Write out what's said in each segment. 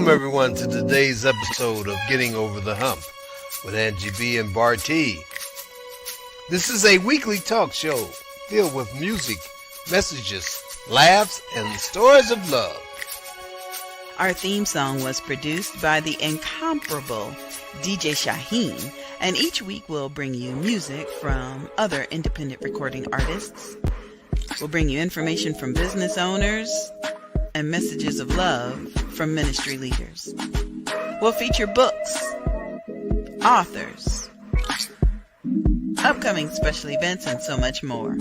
Welcome everyone to today's episode of Getting Over the Hump with Angie B and Bartee. This is a weekly talk show filled with music, messages, laughs, and stories of love. Our theme song was produced by the incomparable DJ Shaheen, and each week we'll bring you music from other independent recording artists. We'll bring you information from business owners and messages of love from ministry leaders. We'll feature books, authors, upcoming special events, and so much more.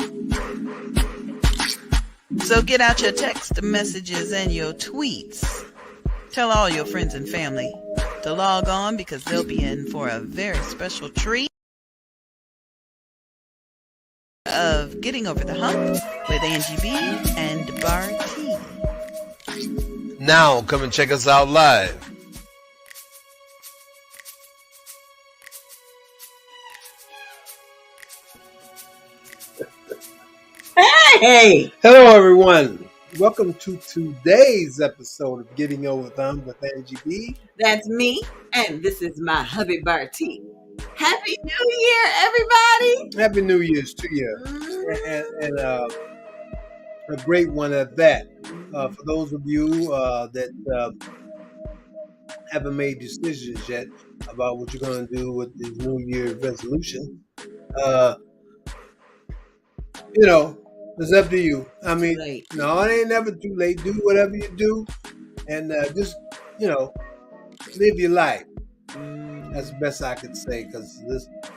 So get out your text messages and your tweets. Tell all your friends and family to log on because they'll be in for a very special treat of Getting Over the Hump with Angie B and Bartee. Now come and check us out live. Hey! Hello everyone. Welcome to today's episode of Getting Over the Hump with Angie B. That's me, and this is my hubby Bartee. Happy New Year, everybody! Happy New Year's to you. And a great one at that. For those of you that haven't made decisions yet about what you're going to do with the New Year's resolution, it's up to you. I mean, no, it ain't never too late. Do whatever you do, and just live your life. That's the best I could say, because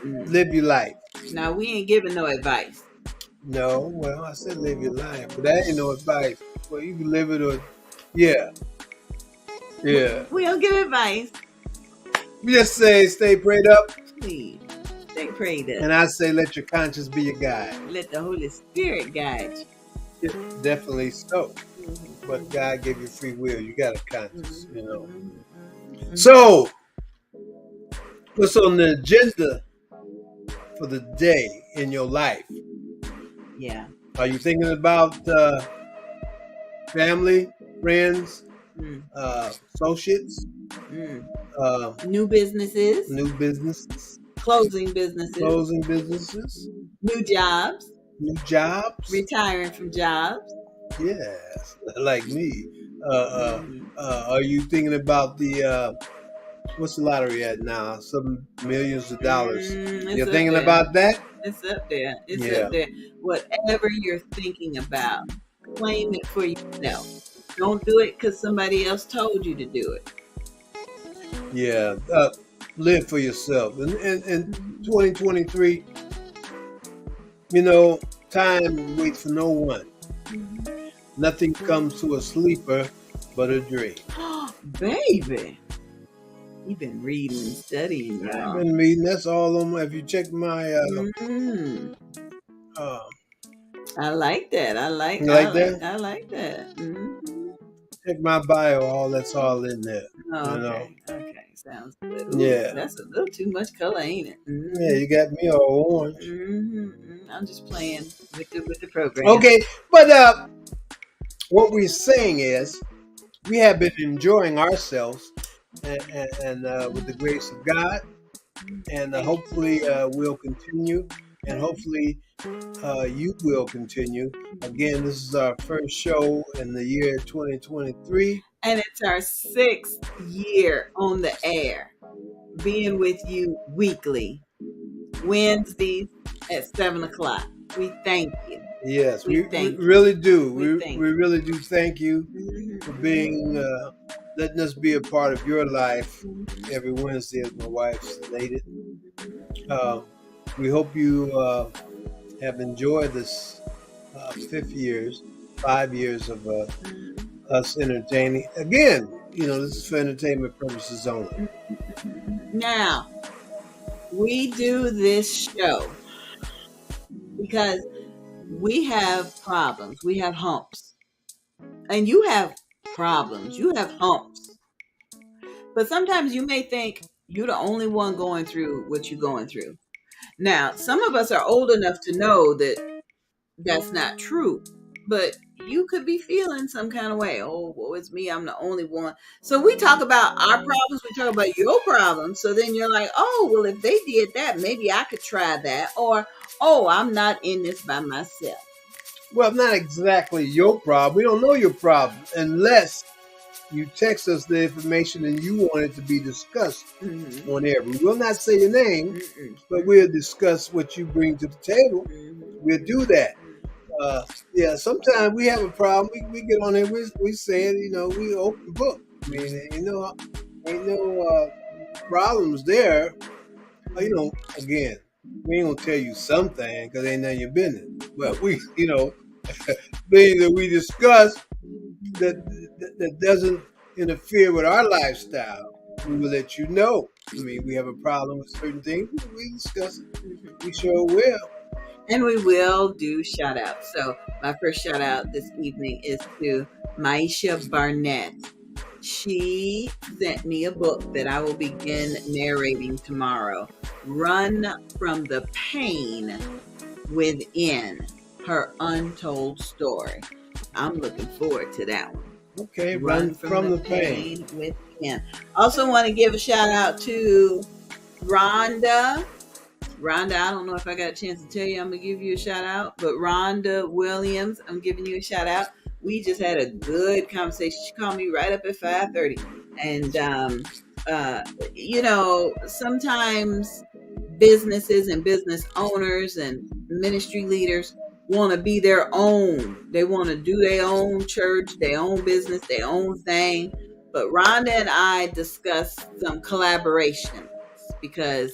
live your life. Now, we ain't giving no advice. No, well, I said live your life, but that ain't no advice. Well, you can live it or, yeah. We don't give advice. We just say stay prayed up. Please, stay prayed up. And I say let your conscience be your guide. Let the Holy Spirit guide you. Definitely so. But God gave you free will. You got a conscience, So, what's on the agenda for the day in your life? Yeah. Are you thinking about family, friends, associates, new businesses, closing businesses, new jobs, retiring from jobs? Yes, like me. Are you thinking about the what's the lottery at now? Some millions of dollars. You're thinking about that? It's up there. Up there. Whatever you're thinking about, claim it for yourself. Don't do it because somebody else told you to do it. Yeah. Live for yourself. And 2023, time waits for no one. Nothing comes to a sleeper but a dream. Baby. You've been reading and studying, y'all. I've been reading. That's all on my. If you check my, I like that. I like that. Mm-hmm. Check my bio. That's all in there. Oh, okay. Sounds good. Ooh, yeah, that's a little too much color, ain't it? Mm-hmm. Yeah, you got me all orange. Mm-hmm. I'm just playing with the program. Okay, but what we're saying is we have been enjoying ourselves. And with the grace of God, and hopefully we'll continue, and hopefully you will continue. Again, this is our first show in the year 2023. And it's our 6th year on the air, being with you weekly, Wednesdays at 7 o'clock. We thank you. Yes, we really do. We really do thank you for being, letting us be a part of your life every Wednesday, as my wife stated. We hope you have enjoyed this 5 years of us entertaining. Again, this is for entertainment purposes only. Now, we do this show because we have problems. We have humps. And you have problems. You have humps. But sometimes you may think you're the only one going through what you're going through. Now, some of us are old enough to know that that's not true. but you could be feeling some kind of way. Oh, well, it's me. I'm the only one. So we talk about our problems. We talk about your problems. So then you're like, oh, well, if they did that, maybe I could try that. Or, oh, I'm not in this by myself. Well, not exactly your problem. We don't know your problem unless you text us the information and you want it to be discussed on air. We will not say your name, but we'll discuss what you bring to the table. We'll do that. Yeah, sometimes we have a problem. We get on there. We say it. We open book. I mean, ain't no problems there. Again, we ain't gonna tell you something because ain't none of your business. But we, things that we discuss that doesn't interfere with our lifestyle, we will let you know. I mean, we have a problem with certain things. We discuss it. We sure will. And we will do shout outs. So my first shout out this evening is to Maisha Barnett. She sent me a book that I will begin narrating tomorrow. Run from the Pain Within, her untold story. I'm looking forward to that one. Okay, run from the pain within. Also want to give a shout out to Rhonda. Rhonda, I don't know if I got a chance to tell you, I'm going to give you a shout out, but Rhonda Williams, I'm giving you a shout out. We just had a good conversation. She called me right up at 5:30. And, sometimes businesses and business owners and ministry leaders want to be their own. They want to do their own church, their own business, their own thing. But Rhonda and I discussed some collaboration because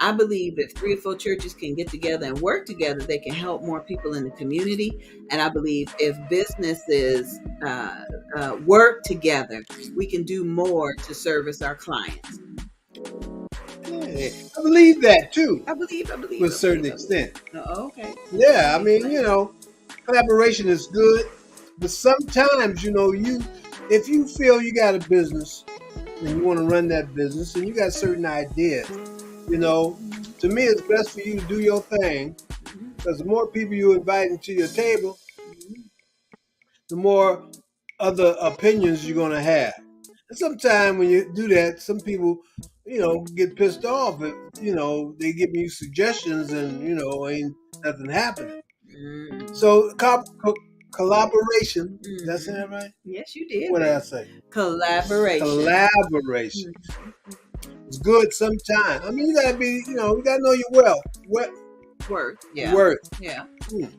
I believe if 3 or 4 churches can get together and work together, they can help more people in the community. And I believe if businesses work together, we can do more to service our clients. Yeah, I believe that too. I believe. To a certain extent. Oh, okay. Yeah, I mean, collaboration is good, but sometimes, if you feel you got a business and you want to run that business and you got certain ideas, to me it's best for you to do your thing, because the more people you invite into your table, the more other opinions you're going to have. And sometimes when you do that, some people, get pissed off if, they give you suggestions and, ain't nothing happening. So collaboration, did I say that right? Yes, you did. What did I say? Collaboration. It's good sometimes. I mean, you gotta be, you gotta know your worth. Yeah. Worth. Yeah.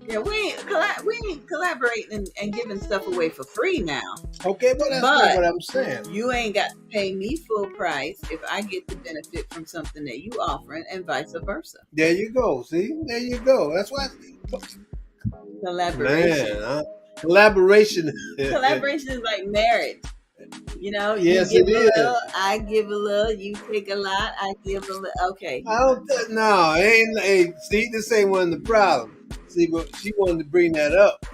Yeah, we ain't collaborating and giving stuff away for free now. Okay, but that's not what I'm saying. You ain't got to pay me full price if I get to benefit from something that you offering, and vice versa. There you go. See, there you go. That's why. Collaboration. Man, collaboration. Collaboration is like marriage. Yes, you give it is. Little, I give a little, you take a lot, I give a little. Okay. I don't. No, ain't. See, this ain't one of the problems. See, but she wanted to bring that up.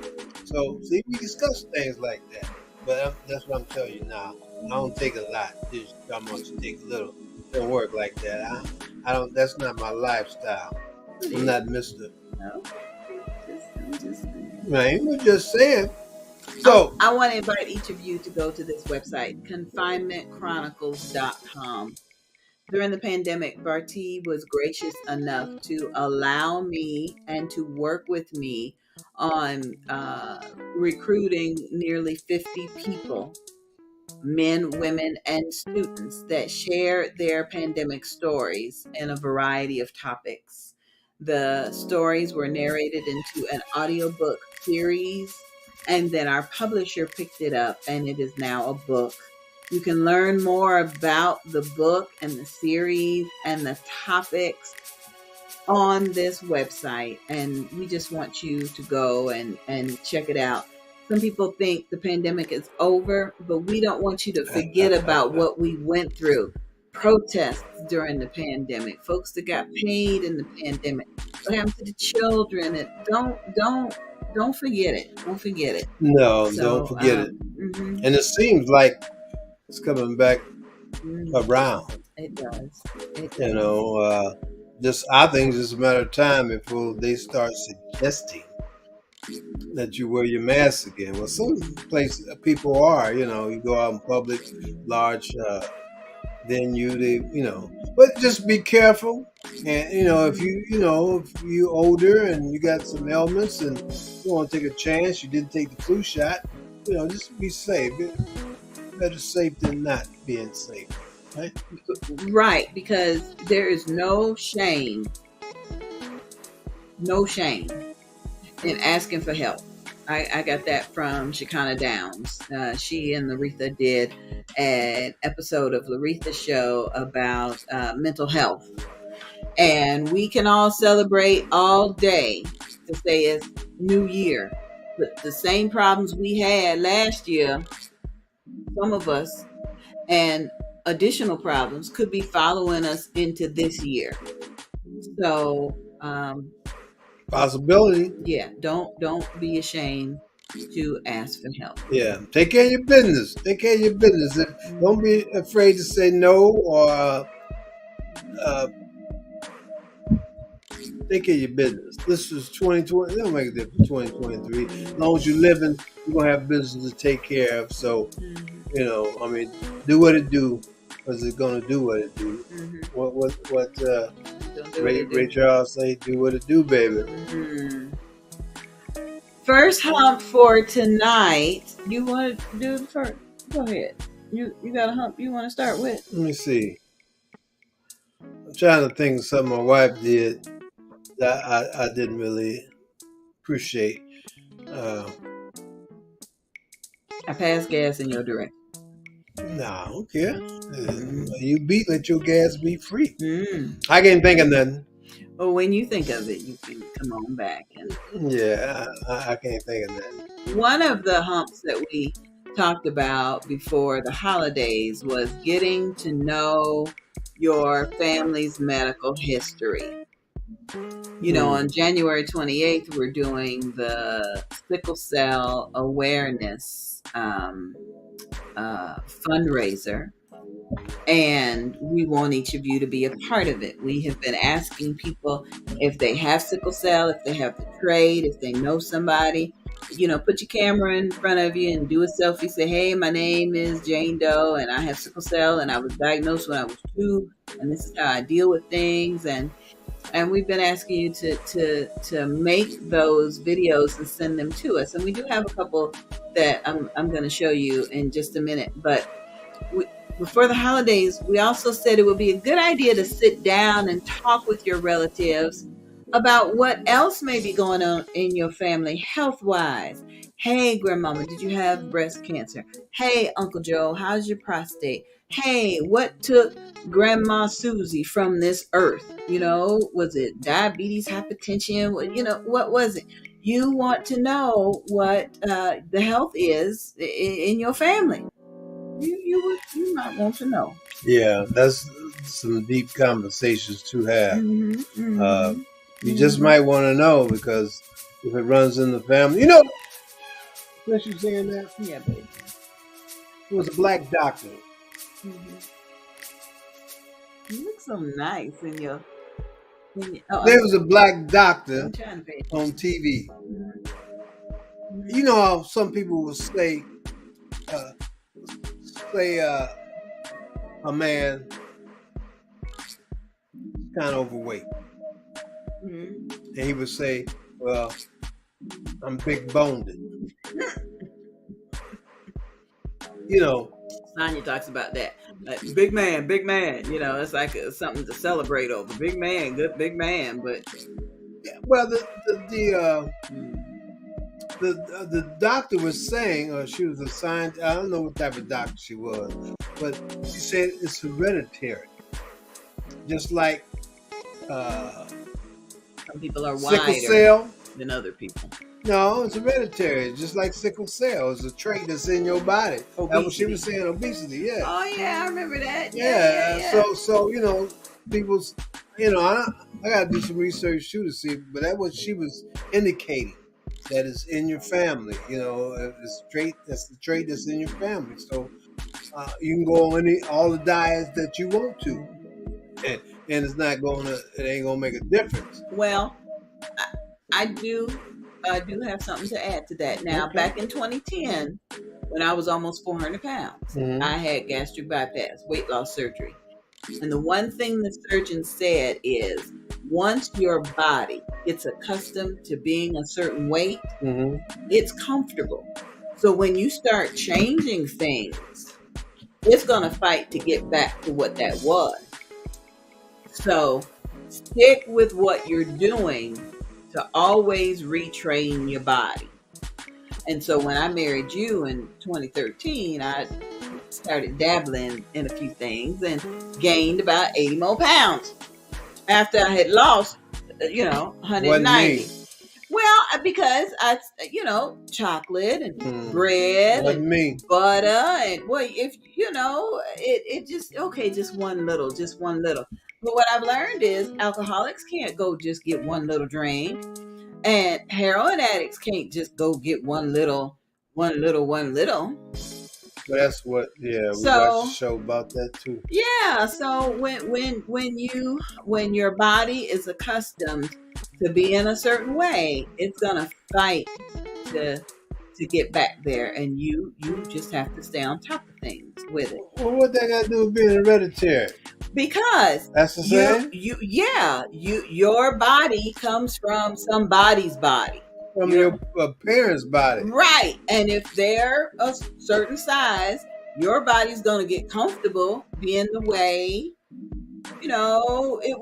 So, see, we discuss things like that. But that's what I'm telling you now. I don't take a lot. I'm going to take a little. It don't work like that. I don't. That's not my lifestyle. I'm not Mr. No. Right, we're just saying. So I want to invite each of you to go to this website, confinementchronicles.com. During the pandemic, Bartee was gracious enough to allow me and to work with me on recruiting nearly 50 people, men, women, and students that share their pandemic stories in a variety of topics. The stories were narrated into an audiobook series, and then our publisher picked it up, and it is now a book. You can learn more about the book and the series and the topics on this website, and we just want you to go and check it out. Some people think the pandemic is over, but we don't want you to forget about what we went through. Protests during the pandemic, folks that got paid in the pandemic, what happened to the children. Don't forget it. Don't forget it. No, don't forget it. And it seems like it's coming back around. It does. I think it's just a matter of time before they start suggesting that you wear your mask again. Well, some places people are, you go out in public, large venue, but just be careful. And if you older and you got some ailments and you want to take a chance, you didn't take the flu shot, just be safe. Better safe than not being safe, right? Right, because there is no shame in asking for help. I got that from Shekinah Downs. She and Laretha did an episode of Laretha's show about mental health. And we can all celebrate all day to say it's New Year. But the same problems we had last year, some of us, and additional problems could be following us into this year. So, possibility. Yeah, don't be ashamed to ask for help. Yeah, take care of your business. Take care of your business. Don't be afraid to say no or take care of your business. This is 2020. It don't make a difference. 2023. As long as you're living, you're gonna have business to take care of. So, do what it do, because it's gonna do what it do. What Ray Charles say? Do what it do, baby. First hump for tonight. You want to do the first? Go ahead. You got a hump you want to start with? Let me see. I'm trying to think of something my wife did that I didn't really appreciate. I pass gas in your direction. Nah, I don't care. You beat, let your gas be free. I can't think of nothing. Well, when you think of it, you can come on back. Yeah, I can't think of nothing. One of the humps that we talked about before the holidays was getting to know your family's medical history. On January 28th, we're doing the sickle cell awareness fundraiser, and we want each of you to be a part of it. We have been asking people if they have sickle cell, if they have the trait, if they know somebody. Put your camera in front of you and do a selfie. Say, hey, my name is Jane Doe and I have sickle cell and I was diagnosed when I was 2 and this is how I deal with things. And we've been asking you to make those videos and send them to us. And we do have a couple that I'm going to show you in just a minute. But before the holidays, we also said it would be a good idea to sit down and talk with your relatives about what else may be going on in your family health-wise. Hey, grandmama, did you have breast cancer? Hey, Uncle Joe, how's your prostate? Hey, what took Grandma Susie from this earth? Was it diabetes, hypertension? What was it? You want to know what the health is in your family. You might want to know. Yeah, that's some deep conversations to have. You just might want to know, because if it runs in the family, unless you're saying that. Yeah, baby. It was a black doctor. You look so nice in your. There was a black doctor on TV. You know how some people will say a man kind of overweight. And he would say, well, I'm big boned. Sonya talks about that. Like, big man. It's like something to celebrate over. Big man, good big man. But well, the doctor was saying, or she was a scientist. I don't know what type of doctor she was, but she said it's hereditary. Just like some people are sickle wider cell than other people. No, it's hereditary. Just like sickle cell. It's a trait that's in your body. Obesity. That's what she was saying, obesity, yeah. Oh, yeah, I remember that. Yeah. So people's, I got to do some research too to see, but that's what she was indicating, that is in your family. It's that's the trait that's in your family. So you can go on all the diets that you want to, and it ain't gonna make a difference. Well, I do do have something to add to that. Now, Okay. back in 2010, when I was almost 400 pounds, I had gastric bypass, weight loss surgery. And the one thing the surgeon said is, once your body gets accustomed to being a certain weight, it's comfortable. So when you start changing things, it's going to fight to get back to what that was. So stick with what you're doing to always retrain your body. And so when I married you in 2013, I started dabbling in a few things and gained about 80 more pounds after I had lost, 190. Well, because I, chocolate and bread and butter and if it just okay, just one little. But what I've learned is alcoholics can't go just get one little drink, and heroin addicts can't just go get one little. But that's what, we watched a show about that too. Yeah, so when your body is accustomed to being a certain way, it's gonna fight to get back there, and you just have to stay on top of things with it. Well, what that got to do with being hereditary? Because that's the same. Your body comes from somebody's body. From your parents' body. Right. And if they're a certain size, your body's going to get comfortable being the way, it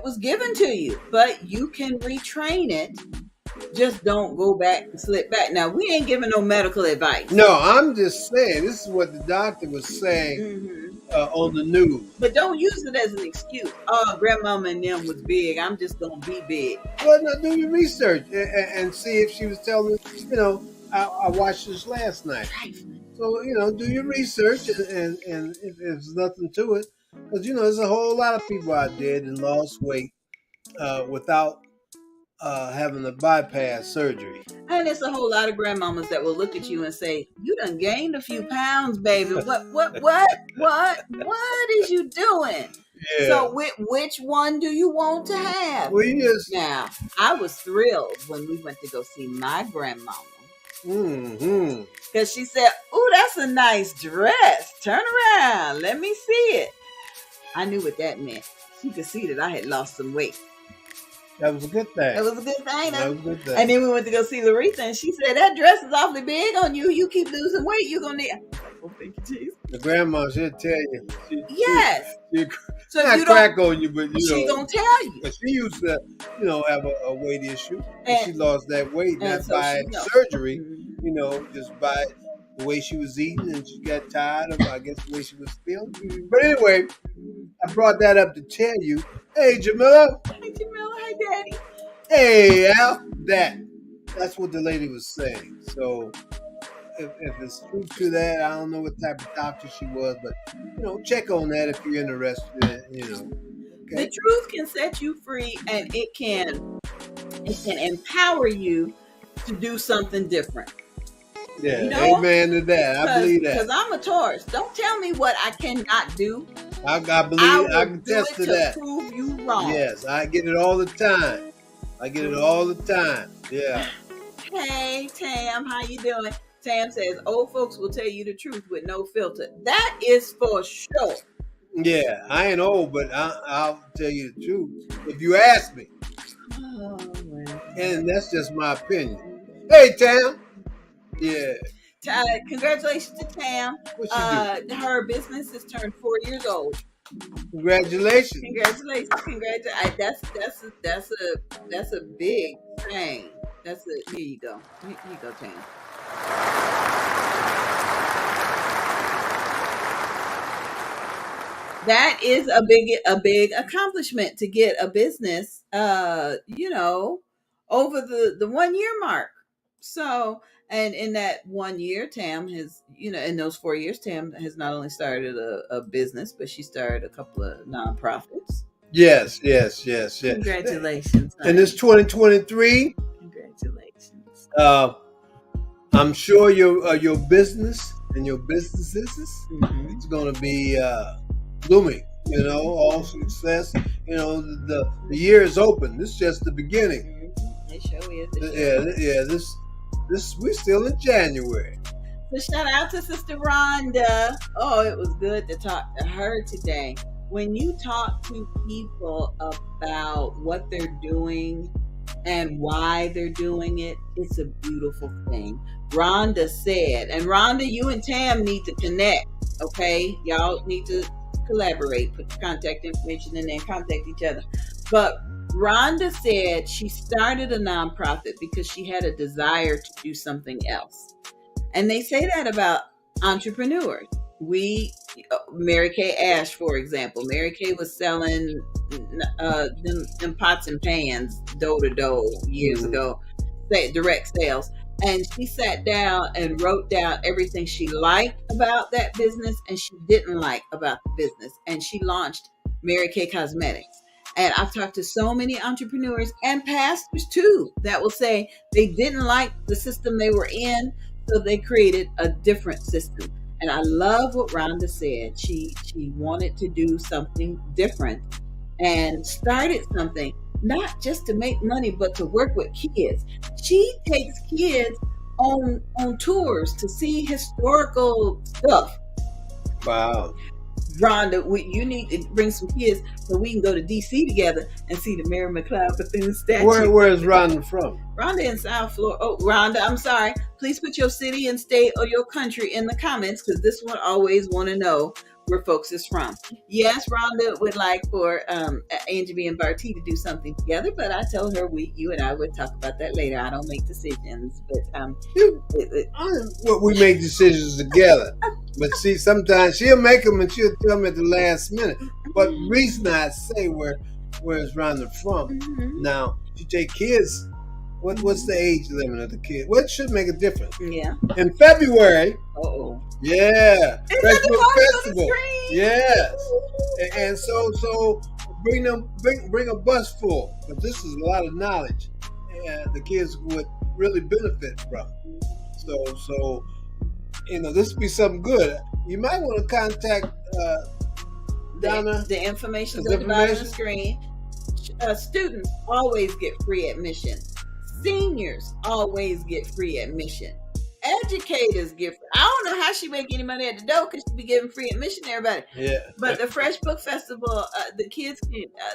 was given to you. But you can retrain it. Just don't go back and slip back. Now, we ain't giving no medical advice. No, I'm just saying, this is what the doctor was saying on the news. But don't use it as an excuse. Oh, grandmama and them was big. I'm just going to be big. Well, no, do your research and see if she was telling, I watched this last night. Right. So, do your research and if there's nothing to it. Because, there's a whole lot of people out there that lost weight without having a bypass surgery. And it's a whole lot of grandmamas that will look at you and say, "You done gained a few pounds, baby. What is you doing?" Yeah. So which one do you want to have? Now, I was thrilled when we went to go see my grandmama. Because she said, "Ooh, that's a nice dress. Turn around. Let me see it." I knew what that meant. She could see that I had lost some weight. That was a good thing. That was a good thing. And then we went to go see Larissa, and she said, "That dress is awfully big on you. You keep losing weight, you're going to need..." I was like, "Oh, thank you, Jesus." The grandma, she'll tell you. Yes. So not crack on you, but she going to tell you. She used to, have a weight issue. And she lost that weight, not by surgery, just by the way she was eating, and she got tired of, I guess, the way she was feeling. But anyway, I brought that up to tell you, hey, Jamila. Hey, Jamila. Hey, Daddy. Hey, Al. That's what the lady was saying. So if it's true to that, I don't know what type of doctor she was, but, check on that if you're interested, Okay? The truth can set you free, and it can empower you to do something different. Yeah, amen to that. I believe that. Because I'm a Taurus. Don't tell me what I cannot do. I believe I can test to that. Prove you wrong. Yes, I get it all the time. Yeah. Hey, Tam, how you doing? Tam says, "Old folks will tell you the truth with no filter." That is for sure. Yeah, I ain't old, but I'll tell you the truth if you ask me. Oh, man. And that's just my opinion. Hey, Tam. Yeah. Congratulations to Tam. What she do? Her business has turned 4 years old. Congratulations. That's a big thing. Here you go. Here you go, Tam. That is a big accomplishment to get a business, over the 1 year mark. So, and in that 1 year, Tam has, in those 4 years, Tam has not only started a business, but she started a couple of nonprofits. Yes. Congratulations. And this 2023. Congratulations. I'm sure your business and your businesses, it's going to be blooming. All success. The year is open. This is just the beginning. It sure is. This we're still in January. So shout out to Sister Rhonda. Oh, it was good to talk to her today. When you talk to people about what they're doing and why they're doing it, it's a beautiful thing. Rhonda said, and Rhonda, you and Tam need to connect, okay? Y'all need to collaborate, put your contact information in there and contact each other. But Rhonda said she started a nonprofit because she had a desire to do something else. And they say that about entrepreneurs. Mary Kay Ash, for example. Mary Kay was selling them pots and pans door-to-door years ago, direct sales. And she sat down and wrote down everything she liked about that business and she didn't like about the business. And she launched Mary Kay Cosmetics. And I've talked to so many entrepreneurs and pastors too that will say they didn't like the system they were in, so they created a different system. And I love what Rhonda said. She wanted to do something different and started something, not just to make money, but to work with kids. She takes kids on tours to see historical stuff. Wow. Rhonda, you need to bring some kids so we can go to DC together and see the Mary McLeod Bethune statue. Where is Rhonda from? Rhonda in South Florida. Oh, Rhonda, I'm sorry. Please put your city and state or your country in the comments because this one always want to know where folks is from. Yes, Rhonda would like for Angie and Bartee to do something together, but I told her you and I would talk about that later. I don't make decisions, but we make decisions together. But see, sometimes she'll make them and she'll tell me at the last minute. But the reason I say where is Rhonda from? Now, you take kids. What's the age limit of the kid? Well, it should make a difference. Yeah. In February. Yeah. Facebook Festival. Yes. And so bring a bus full. But this is a lot of knowledge, and the kids would really benefit from. So this would be something good. You might want to contact Donna. The information's at the bottom of the screen. Students always get free admission. Seniors always get free admission. Educators get free. I don't know how she make any money at the door because she be giving free admission to everybody. Yeah. But the Fresh Book Festival, the kids,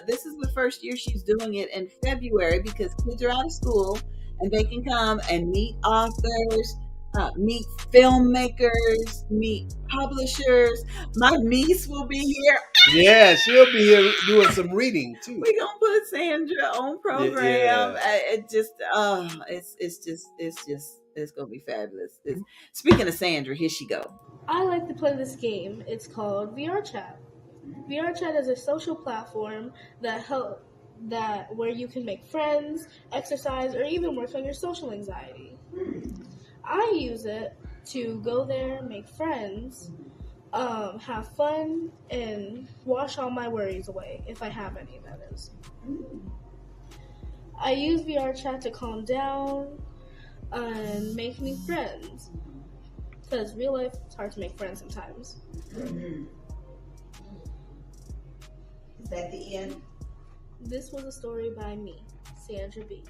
this is the first year she's doing it in February because kids are out of school and they can come and meet authors, meet filmmakers, meet publishers. My niece will be here. Yeah, she'll be here doing some reading too. We're gonna put Sandra on program. It's gonna be fabulous. Speaking of Sandra, here she go. I like to play this game. It's called VR Chat. VR Chat is a social platform where you can make friends, exercise, or even work on your social anxiety. I use it to go there, make friends, have fun, and wash all my worries away, if I have any, that is. I use VR Chat to calm down and make new friends, because real life, it's hard to make friends sometimes. Is that the end? This was a story by me, Sandra B.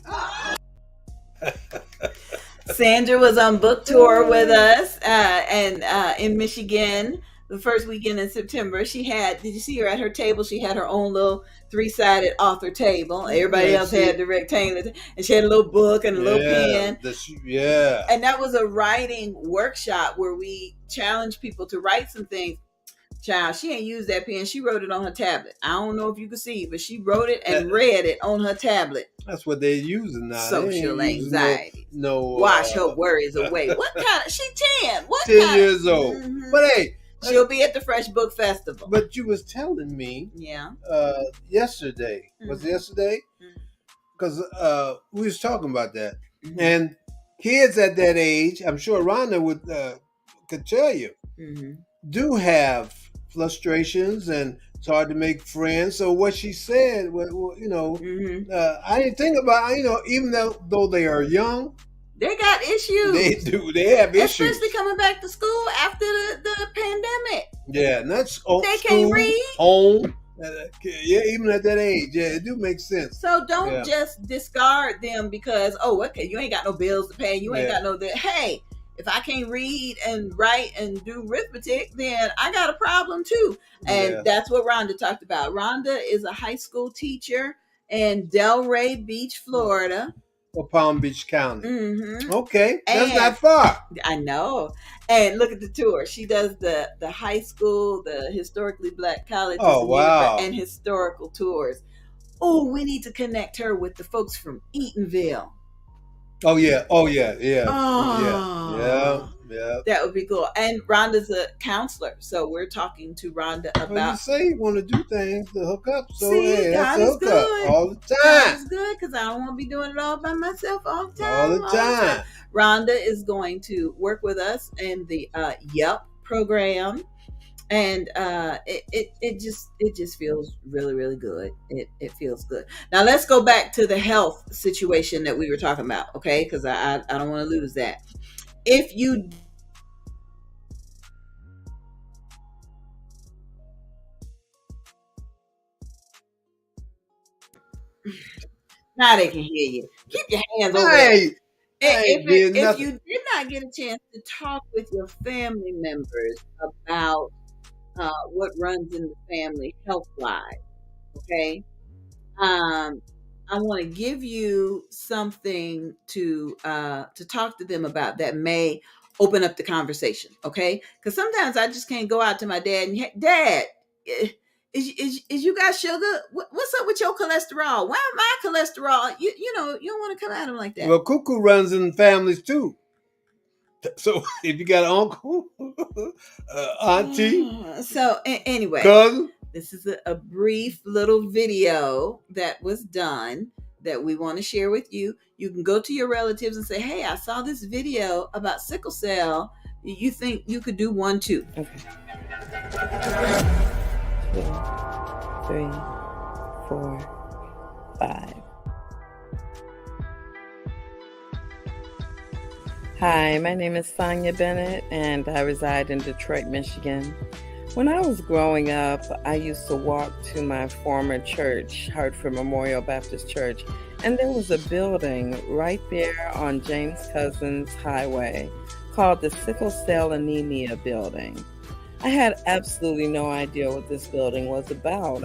Sandra was on book tour with us and in Michigan the first weekend in September. Did you see her at her table? She had her own little 3-sided author table. Everybody else had the rectangular, and she had a little book and a little pen. And that was a writing workshop where we challenged people to write some things. Child, she ain't used that pen. She wrote it on her tablet. I don't know if you could see, but she wrote it and read it on her tablet. That's what they're using now. Social anxiety. Wash her worries away. What kind of? She 10. 10 years old. But hey, she'll be at the Fresh Book Festival. But you was telling me, yesterday. Was it yesterday? Because we was talking about that, and kids at that age, I'm sure Rhonda could tell you, do have frustrations and it's hard to make friends. So what she said, I didn't think about, even though they are young, they got issues. They do. They have issues. Especially coming back to school after the pandemic. Yeah, and that's they can't read. Home, Yeah, even at that age, yeah, it do make sense. So don't Yeah. just discard them because, oh, okay, you ain't got no bills to pay. You ain't Yeah. got no that. Hey, if I can't read and write and do arithmetic, then I got a problem too. And Yeah. that's what Rhonda talked about. Rhonda is a high school teacher in Delray Beach, Florida. Or Palm Beach County. Mm-hmm. Okay, that's And not far. I know. And look at the tour. She does the high school, the historically black colleges, Oh, wow. and historical tours. Oh, we need to connect her with the folks from Eatonville. Oh yeah. Oh yeah. Yeah. Oh. Yeah. Yeah. That would be cool. And Rhonda's a counselor, so we're talking to Rhonda Well, you about. say you want to do things to hook up, so See, hey, that's God a is hookup good. all the God time. is good because I don't want to be doing it all by myself all the time. All the time. Rhonda is going to work with us in the Yup program. And it just feels really, really good. It feels good. Now let's go back to the health situation that we were talking about, okay? Because I don't want to lose that. If you now they can hear you. Keep your hands over there. If you did not get a chance to talk with your family members about what runs in the family health-wise, okay? I want to give you something to talk to them about that may open up the conversation, okay? Because sometimes I just can't go out to my dad and Dad, is you got sugar? What's up with your cholesterol? Why my cholesterol? You know you don't want to come at him like that. Well, cuckoo runs in families too. So if you got an uncle, auntie, so anyway, cousin. This is a brief little video that was done that we want to share with you. You can go to your relatives and say, hey, I saw this video about sickle cell. You think you could do one too? Okay. 2, 3, 4, 5. Hi, my name is Sonia Bennett, and I reside in Detroit, Michigan. When I was growing up, I used to walk to my former church, Hartford Memorial Baptist Church, and there was a building right there on James Cousins Highway called the Sickle Cell Anemia Building. I had absolutely no idea what this building was about.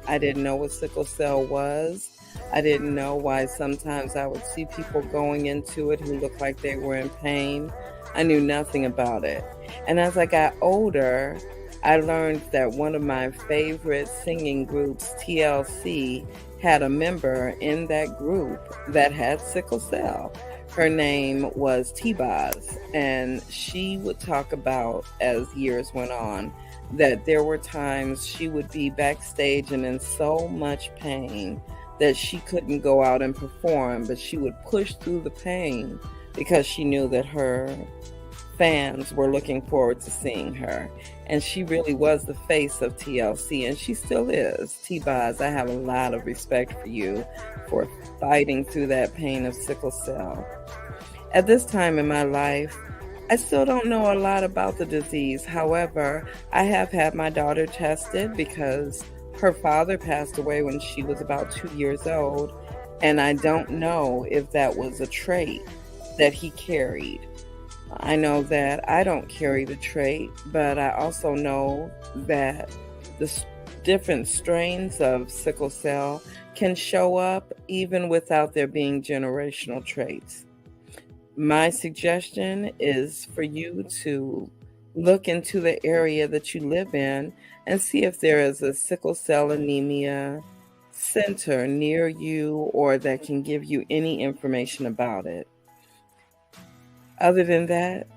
I didn't know what sickle cell was. I didn't know why sometimes I would see people going into it who looked like they were in pain. I knew nothing about it. And as I got older, I learned that one of my favorite singing groups, TLC, had a member in that group that had sickle cell. Her name was T-Boz, and she would talk about, as years went on, that there were times she would be backstage and in so much pain that she couldn't go out and perform, but she would push through the pain because she knew that her fans were looking forward to seeing her. And she really was the face of TLC, and she still is. T-Boz, I have a lot of respect for you for fighting through that pain of sickle cell. At this time in my life, I still don't know a lot about the disease. However, I have had my daughter tested because her father passed away when she was about 2 years old, and I don't know if that was a trait that he carried. I know that I don't carry the trait, but I also know that the different strains of sickle cell can show up even without there being generational traits. My suggestion is for you to look into the area that you live in and see if there is a sickle cell anemia center near you or that can give you any information about it. Other than that,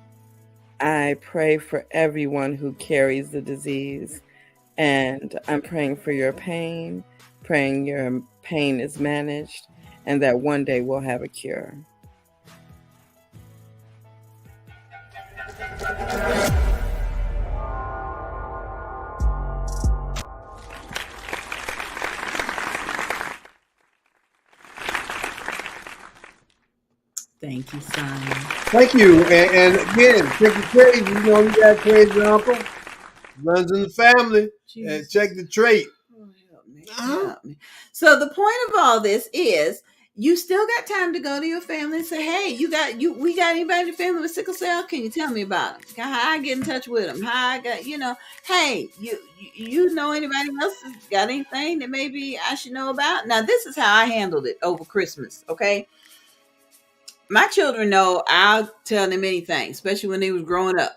I pray for everyone who carries the disease, and I'm praying for your pain, praying your pain is managed, and that one day we'll have a cure. Thank you, Sonia. Thank you. And again, check the trade. You know you got crazy uncle. Runs in the family. And check the trait. Oh, Uh-huh. Yeah. So the point of all this is you still got time to go to your family and say, hey, we got anybody in the family with sickle cell? Can you tell me about them? How I get in touch with them? How I got, hey, you know anybody else that's got anything that maybe I should know about? Now, this is how I handled it over Christmas. Okay. My children know I'll tell them anything, especially when they was growing up.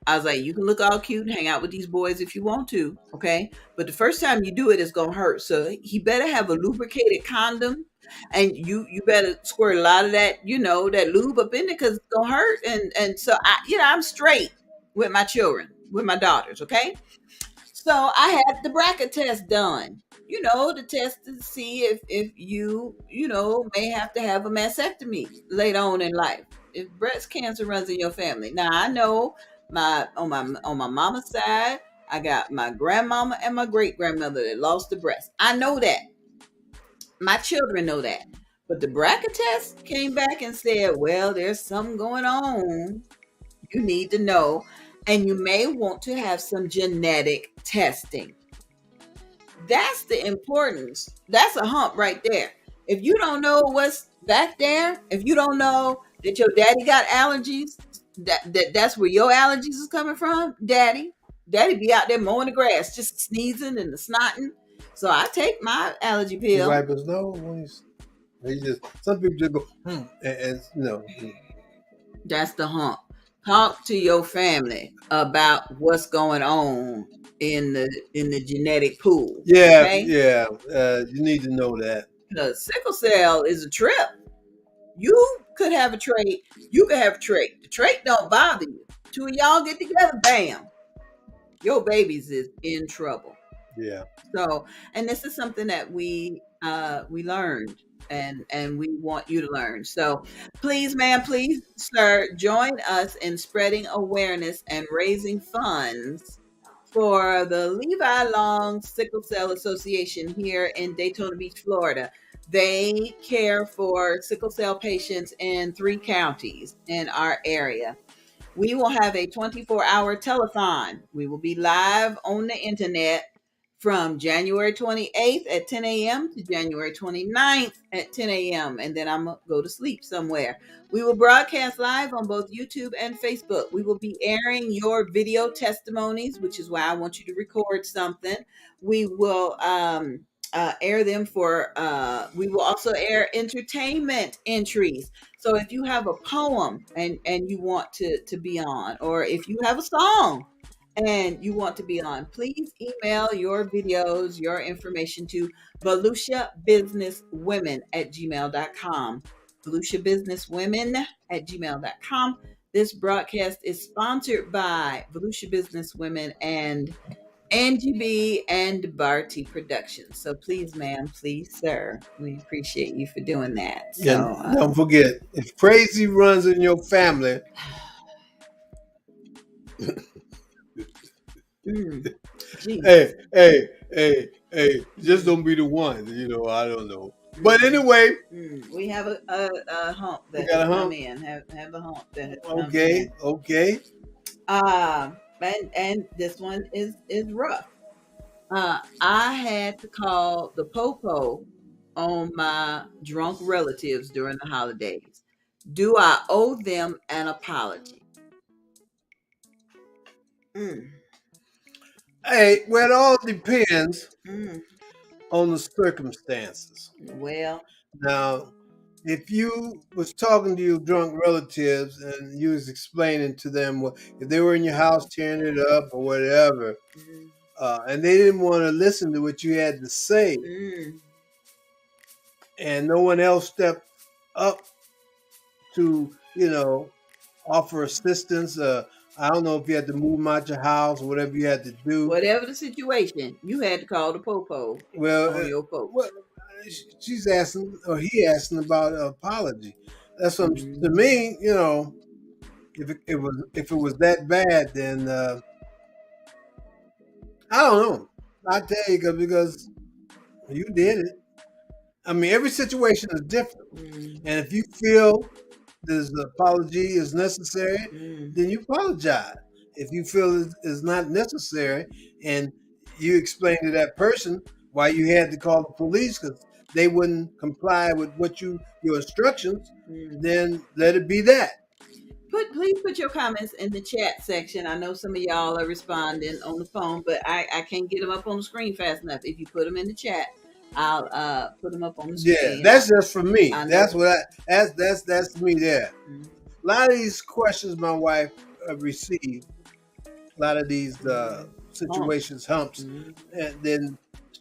I was like, you can look all cute and hang out with these boys if you want to, okay? But the first time you do it, it's gonna hurt. So he better have a lubricated condom, and you better squirt a lot of that lube up in it because it's gonna hurt. And so I'm straight with my children, with my daughters, okay? So I had the BRCA test done. The test to see if you may have to have a mastectomy later on in life if breast cancer runs in your family. Now I know on my mama's side, I got my grandmama and my great grandmother that lost the breast. I know that. My children know that. But the BRCA test came back and said, well, there's something going on. You need to know. And you may want to have some genetic testing. That's the importance. That's a hump right there. If you don't know what's back there, if you don't know that your daddy got allergies, that's where your allergies is coming from, daddy be out there mowing the grass, just sneezing and the snotting. So I take my allergy You pill. wipe his nose when some people just go, and. That's the hump. Talk to your family about what's going on in the genetic pool. Yeah, okay? yeah. You need to know that. Because sickle cell is a trip. You could have a trait. You could have a trait. The trait don't bother you. Two of y'all get together, bam. Your babies is in trouble. Yeah. So, and this is something that we learned and we want you to learn. So please, ma'am, please, sir, join us in spreading awareness and raising funds for the Levi Long Sickle Cell Association here in Daytona Beach, Florida. They care for sickle cell patients in 3 counties in our area. We will have a 24-hour telethon. We will be live on the internet from January 28th at 10 a.m. to January 29th at 10 a.m. And then I'm going to go to sleep somewhere. We will broadcast live on both YouTube and Facebook. We will be airing your video testimonies, which is why I want you to record something. We will air them we will also air entertainment entries. So if you have a poem and you want to be on, or if you have a song and you want to be on, please email your videos, your information to VeluciaBusinessWomen@gmail.com. VeluciaBusinessWomen@gmail.com. This broadcast is sponsored by Volusia Business Women and Angie B and Bartee Productions. So please, ma'am, please, sir, we appreciate you for doing that. So and don't forget, if crazy runs in your family, hey, just don't be the one. I don't know. But anyway, we have a hump that got a hump? come in. Have a hump that Okay. And this one is rough. I had to call the popo on my drunk relatives during the holidays. Do I owe them an apology? Hey, well, it all depends on the circumstances. Well, Now, if you was talking to your drunk relatives and you was explaining to them if they were in your house tearing it up or whatever, and they didn't want to listen to what you had to say, and no one else stepped up to, offer assistance. I don't know if you had to move them out your house or whatever you had to do. Whatever the situation, you had to call the popo on your folks. Well, she's asking, or he asking about an apology. That's what to me, if it was that bad, then I don't know. I tell you because you did it. I mean, every situation is different, and if you feel this apology is necessary, then you apologize. If you feel it's not necessary, and you explain to that person why you had to call the police because they wouldn't comply with your instructions. Then let it be that. Please put your comments in the chat section. I know some of y'all are responding on the phone, but I can't get them up on the screen fast enough. If you put them in the chat, I'll put them up on the Yeah, screen. that's just for me. I know. That's what that's me there. A lot of these questions my wife received, a lot of these situations, humps, and then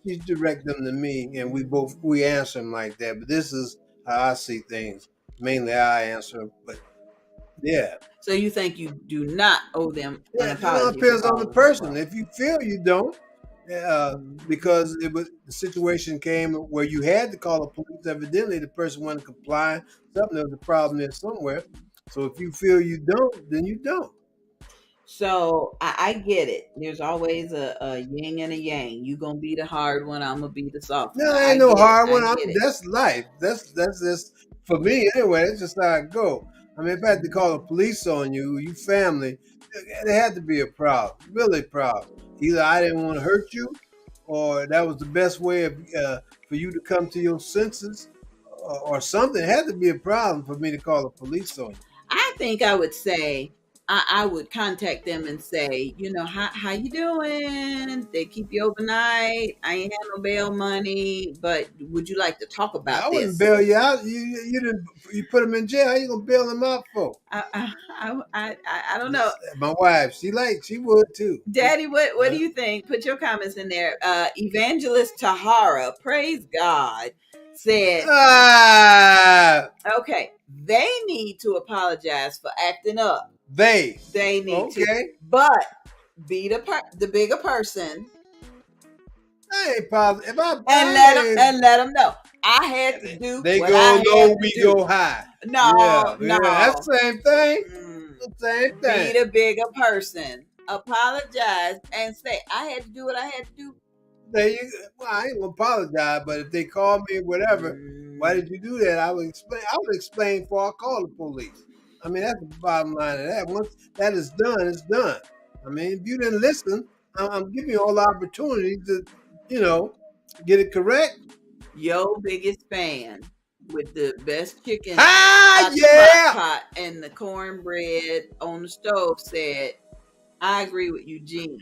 she direct them to me, and we answer them like that. But this is how I see things. Mainly, I answer, but yeah. So you think you do not owe them an Yeah, apology? it depends on the person. If you feel you don't, because the situation came where you had to call the police. Evidently, the person wasn't complying. Something there was a problem there somewhere. So if you feel you don't, then you don't. So I get it. There's always a yin and a yang. You gonna be the hard one. I'm gonna be the soft one. No, ain't no hard one. I get it. That's life. That's just for me anyway. That's just how I go. I mean, if I had to call the police on you family, it had to be a problem, really problem. Either I didn't want to hurt you, or that was the best way for you to come to your senses, or something. It had to be a problem for me to call the police on you. I think I would say I would contact them and say, how you doing? They keep you overnight. I ain't have no bail money, but would you like to talk about this? I wouldn't bail you out. You put them in jail. How you gonna bail them out for? I don't know. My wife, she would too. Daddy, what do you think? Put your comments in there. Evangelist Tahara, praise God, said, okay, they need to apologize for acting up. They need to, but be the bigger person. I ain't positive. And let them know I had to do. They go low, we go high. No, that's the same thing. The same thing. Be the bigger person. Apologize and say I had to do what I had to do. I ain't gonna apologize, but if they call me whatever, why did you do that? I would explain before I call the police. I mean, that's the bottom line of that. Once that is done, it's done. I mean, if you didn't listen, I'm giving you all the opportunity to, get it correct. Your biggest fan with the best chicken the pot and the cornbread on the stove said, I agree with Eugene.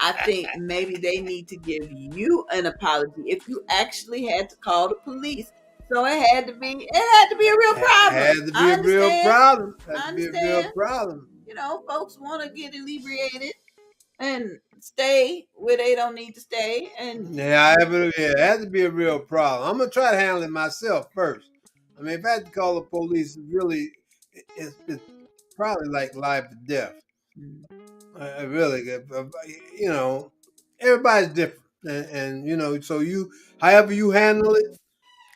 I think maybe they need to give you an apology if you actually had to call the police. So it had to be a real problem. It had to be a real problem. I understand. Folks want to get inebriated and stay where they don't need to stay. And it had to be a real problem. I'm gonna try to handle it myself first. I mean, if I had to call the police, it's probably like life to death. Really, everybody's different, and so however you handle it,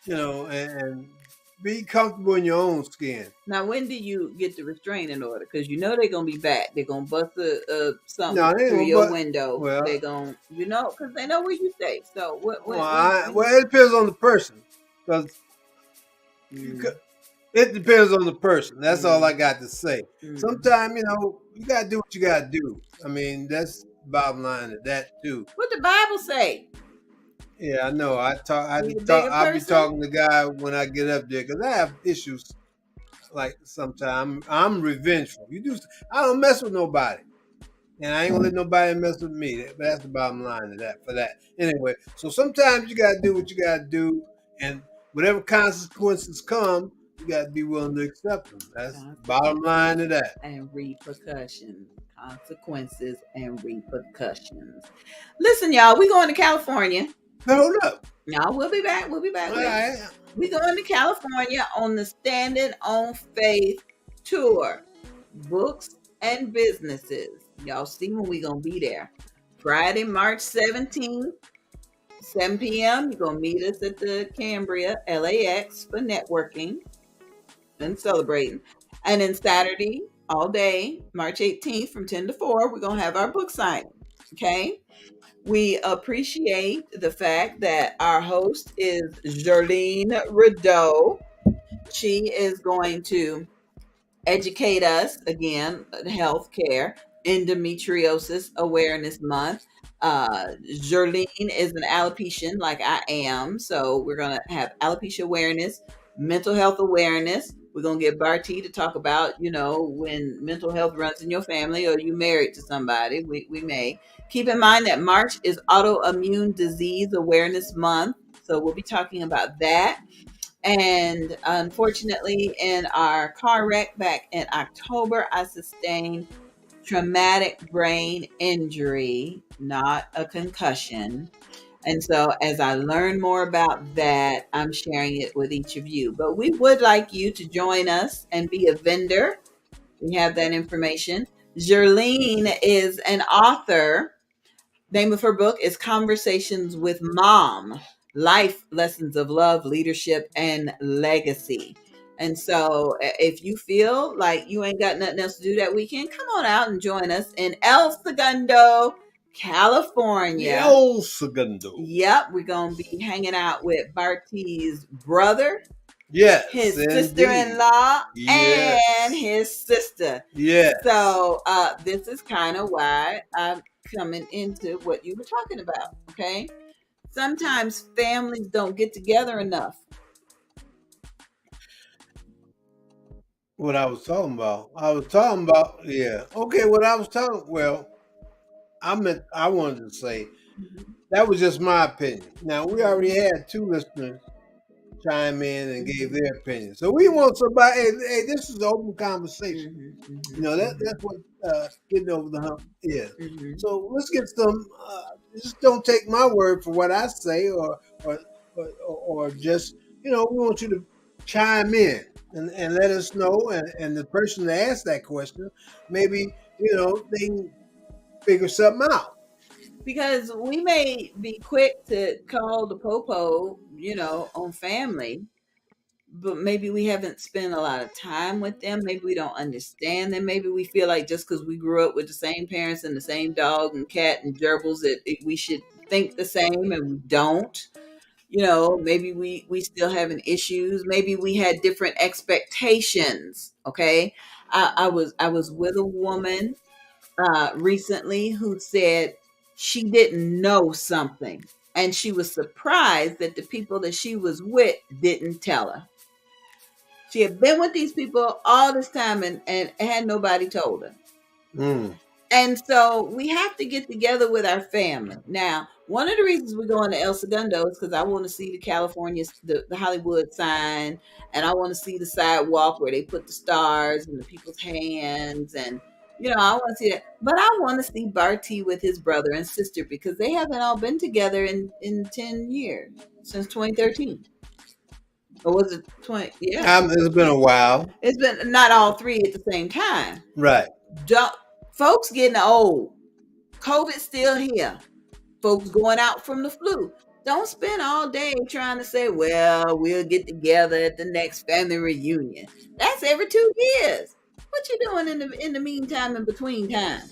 and be comfortable in your own skin. Now, when do you get the restraining order? Because they're gonna be back. They're gonna bust something through your window. Well, they're gonna, because they know where you stay. So what? It depends on the person. Because it depends on the person. That's all I got to say. Sometimes you gotta do what you gotta do. I mean, that's the bottom line of that too. What the Bible say? Yeah, I know. I'll be talking to God when I get up there because I have issues. Like sometimes I'm revengeful. I don't mess with nobody, and I ain't gonna let nobody mess with me. But that's the bottom line of that. For that, anyway. So sometimes you gotta do what you gotta do, and whatever consequences come, you gotta be willing to accept them. That's the bottom line of that. And repercussions. Consequences and repercussions. Listen, y'all, we going to California. Hold up. No, we'll be back. All right. We going to California on the Standing on Faith tour. Books and businesses. Y'all see when we gonna be there. Friday, March 17th, 7 p.m. You're gonna meet us at the Cambria, LAX for networking and celebrating. And then Saturday, all day, March 18th from 10 to 4, we're gonna have our book signing. Okay. We appreciate the fact that our host is Jarlene Rideau. She is going to educate us again, healthcare, Endometriosis Awareness Month. Jerlene is an alopecian like I am. So we're going to have alopecia awareness, mental health awareness. We're going to get Bartee to talk about, when mental health runs in your family or you married to somebody. We may. Keep in mind that March is Autoimmune Disease Awareness Month. So we'll be talking about that. And unfortunately, in our car wreck back in October, I sustained traumatic brain injury, not a concussion. And so, as I learn more about that, I'm sharing it with each of you. But we would like you to join us and be a vendor. We have that information. Jerlene is an author. Name of her book is Conversations with Mom: Life Lessons of Love, Leadership, and Legacy. And so if you feel like you ain't got nothing else to do that weekend, come on out and join us in El Segundo, California. El Segundo. Yep, we're going to be hanging out with Bartee's brother, Yes, his indeed. sister-in-law, Yes. and his sister. Yes. So this is kind of why I'm coming into what you were talking about. Okay, sometimes families don't get together enough. What I was talking about, yeah. Okay, what I was talking, well, I wanted to say that was just my opinion. Now we already had 2 listeners chime in and gave their opinion, so we want somebody. Hey, this is an open conversation. That's what getting over the hump is. So let's get some. Just don't take my word for what I say, or just we want you to chime in and let us know. And the person that asked that question, maybe they can figure something out. Because we may be quick to call the popo, on family, but maybe we haven't spent a lot of time with them. Maybe we don't understand them. Maybe we feel like just because we grew up with the same parents and the same dog and cat and gerbils that we should think the same, and we don't. Maybe we still having issues. Maybe we had different expectations. Okay, I was with a woman recently who said she didn't know something, and she was surprised that the people that she was with didn't tell her. She had been with these people all this time and had nobody told her. And so we have to get together with our family. Now, one of the reasons we're going to El Segundo is because I want to see the Hollywood sign, and I want to see the sidewalk where they put the stars in the people's hands, and I want to see that. But I want to see Bartee with his brother and sister because they haven't all been together in 10 years, since 2013. Or was it 20? Yeah. It's been a while. It's been not all 3 at the same time. Right. Folks getting old. COVID's still here. Folks going out from the flu. Don't spend all day trying to say, well, we'll get together at the next family reunion. That's every 2 years. What you doing in the meantime, in between time?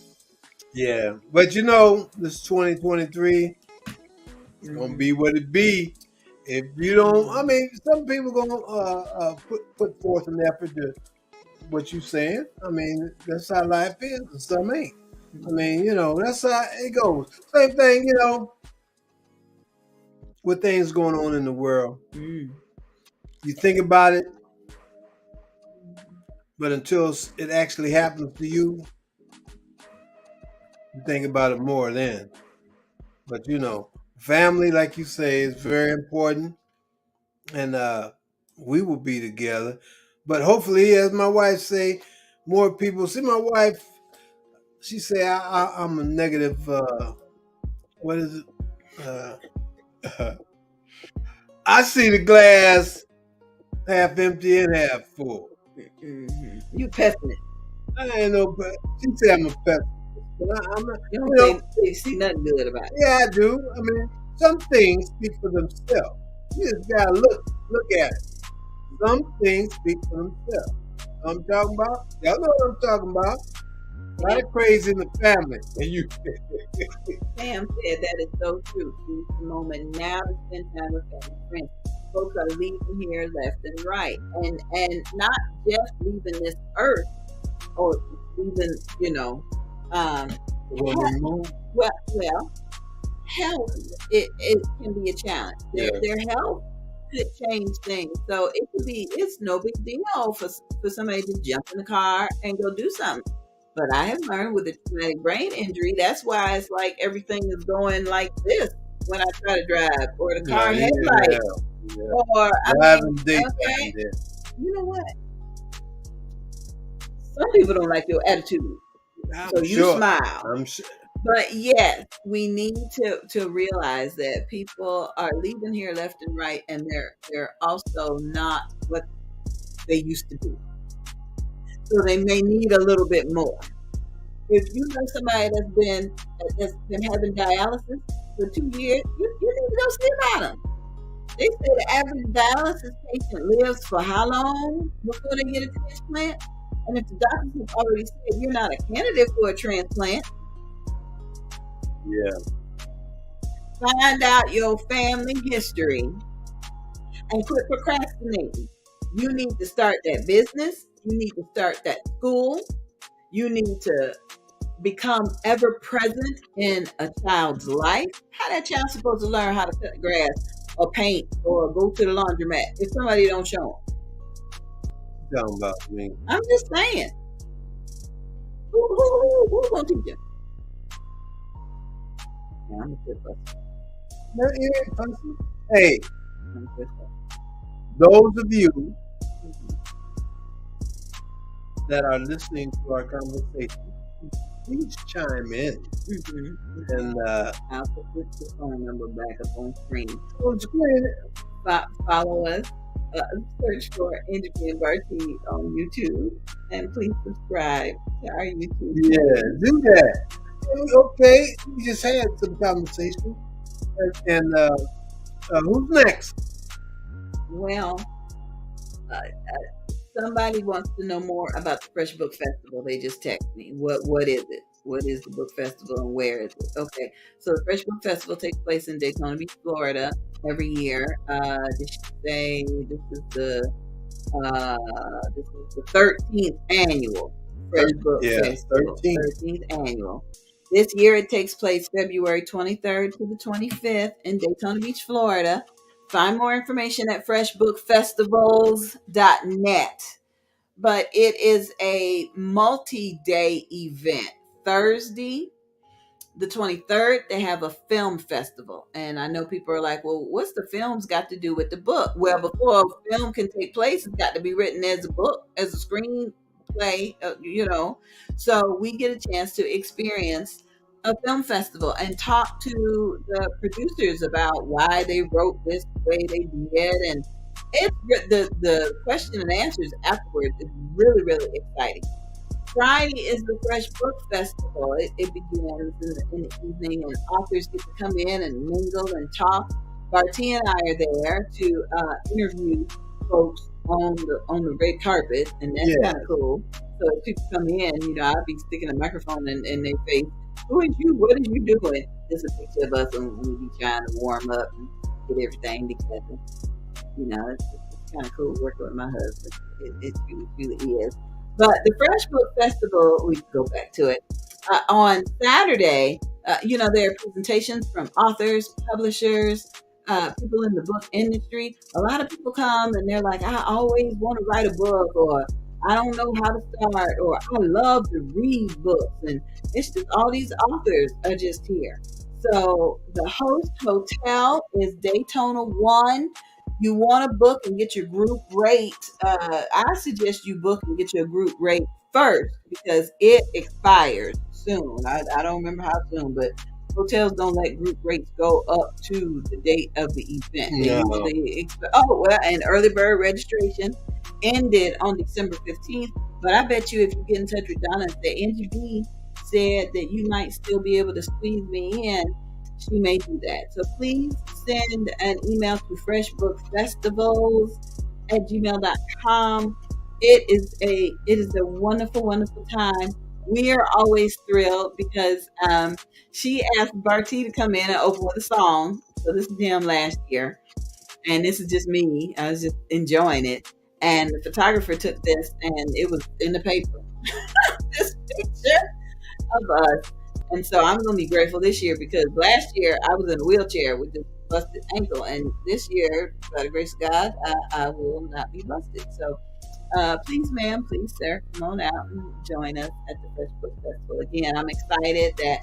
Yeah. But this 2023, it's going to be what it be. If you don't, some people gonna put forth an effort to what you saying. That's how life is, and some ain't. That's how it goes. Same thing, with things going on in the world. You think about it, but until it actually happens to you, you think about it more then. But family, like you say, is very important, and we will be together. But hopefully, as my wife say, more people see my wife. She say I'm a negative. What is it? I see the glass half empty and half full. You pessimist. I ain't no. She say I'm a pessimist. I'm not, you don't see nothing good about it. Yeah, I do. Some things speak for themselves. You just gotta look at it. Some things speak for themselves. You know what I'm talking about? Y'all know what I'm talking about. A lot of crazy in the family. And you Pam said that is so true. It's the moment now to spend time with family friends. Folks are leaving here left and right. And not just leaving this earth or even, Um, Will he- we move? well, health it can be a challenge. Their health could change things, so it's no big deal for somebody to jump in the car and go do something. But I have learned with a traumatic brain injury, that's why it's like everything is going like this when I try to drive, or the car headlight, or I Driving mean, daytime okay, there. you know what? Some people don't like your attitude, so you Sure. smile. I'm sure. But yes, we need to realize that people are leaving here left and right, and they're also not what they used to be. So they may need a little bit more. If you know somebody that's been having dialysis for 2 years, you need to go see about them. They say the average dialysis patient lives for how long before they get a transplant? And if the doctors have already said you're not a candidate for a transplant, find out your family history and quit procrastinating. You need to start that business. You need to start that school. You need to become ever present in a child's life. How that child supposed to learn how to cut grass or paint or go to the laundromat if somebody don't show them? Talking about me. I'm just saying. Who's gonna teach them? Yeah, I'm a good person. No, it ain't fussy. Hey, those of you that are listening to our conversation, please chime in. And I'll put the phone number back up on screen. screen. Follow us. Search for Angie and Bartee on YouTube, and please subscribe to our YouTube. Yeah, do that. Okay, we just had some conversation, and who's next? Well, somebody wants to know more about the Fresh Book Festival. They just text me. What is it? What is the book festival and where is it? Okay, so the Fresh Book Festival takes place in Daytona Beach, Florida, every year. This is the 13th annual Fresh Book Festival. 13th annual. This year it takes place February 23rd to the 25th in Daytona Beach, Florida. Find more information at freshbookfestivals.net. But it is a multi-day event. Thursday, the 23rd, they have a film festival. And I know people are like, well, what's the films got to do with the book? Well, before a film can take place, it's got to be written as a book, as a screenplay, So we get a chance to experience a film festival and talk to the producers about why they wrote this the way they did. And it's the question and answers afterwards is really, really exciting. Friday is the Fresh Book Festival. It begins in the evening, and authors get to come in and mingle and talk. Bartee and I are there to interview folks on the red carpet, and that's kind of cool. So if people come in, I'll be sticking a microphone in their face. Who is you? What are you doing? This is a picture of us when we be trying to warm up and get everything together. It's kind of cool working with my husband. It really is. But the Fresh Book Festival, we can go back to it. On Saturday, there are presentations from authors, publishers, people in the book industry. A lot of people come and they're like, I always want to write a book, or I don't know how to start, or I love to read books. And it's just all these authors are just here. So the host hotel is Daytona 1. You want to book and get your group rate. I suggest you book and get your group rate first because it expires soon. I don't remember how soon, but hotels don't let group rates go up to the date of the event. And early bird registration ended on December 15th. But I bet you if you get in touch with Donna and say, Angie B said that you might still be able to squeeze me in, she may do that. So please send an email to freshbookfestivals@gmail.com. It is a wonderful, wonderful time. We are always thrilled because she asked Bartee to come in and open with a song. So this is him last year. And this is just me. I was just enjoying it. And the photographer took this and it was in the paper. This picture. of us. And so I'm going to be grateful this year because last year I was in a wheelchair with this busted ankle. And this year, by the grace of God, I will not be busted. So please, ma'am, please, sir, come on out and join us at the Fresh Book Festival. Again, I'm excited that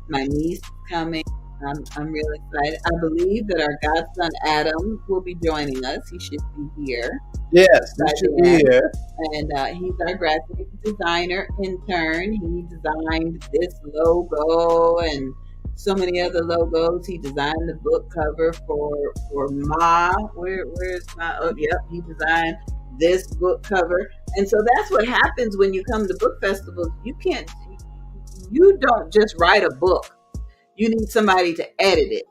my niece is coming. I'm really excited. I believe that our godson Adam will be joining us. He should be here. Yes, you should be here. And he's our graphic designer intern. He designed this logo and so many other logos. He designed the book cover for Ma. Where's Ma? Oh, yep, he designed this book cover. And so that's what happens when you come to book festivals. You don't just write a book. You need somebody to edit it.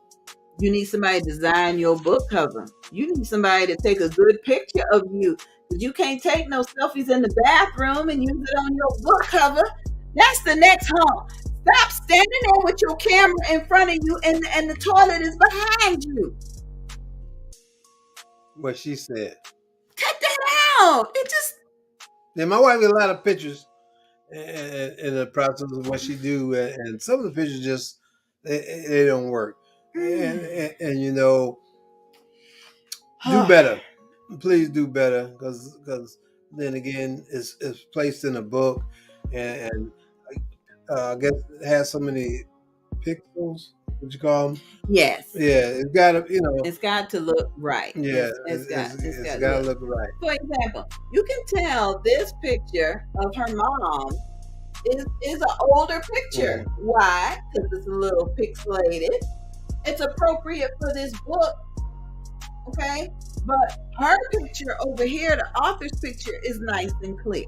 You need somebody to design your book cover. You need somebody to take a good picture of you. But you can't take no selfies in the bathroom and use it on your book cover. That's the next hump. Stop standing there with your camera in front of you and the toilet is behind you. What she said. Cut that out. It just... Yeah, my wife got a lot of pictures in the process of what she do, and some of the pictures just they don't work. And you know, do better. Please do better, because then again, it's placed in a book, and I guess it has so many pixels. What you call them? Yes. Yeah, it's got to, you know. It's got to look right. Yeah, it's got to look right. For example, you can tell this picture of her mom is an older picture. Why? Because it's a little pixelated. It's appropriate for this book, okay? But her picture over here, the author's picture, is nice and clear.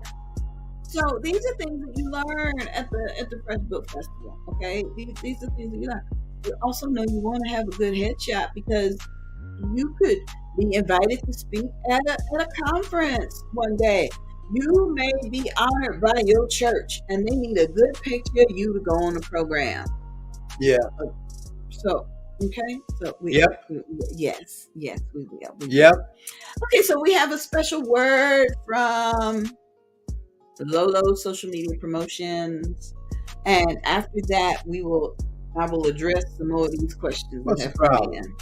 So these are things that you learn at the Fresh Book Festival, okay? These are things that you learn. You also know you want to have a good headshot because you could be invited to speak at a conference one day. You may be honored by your church, and they need a good picture of you to go on the program. Yeah. So, okay. So yes, we will. Yep. Okay, so we have a special word from Lolo's social media promotions, and after that, I will address some more of these questions. What's the problem?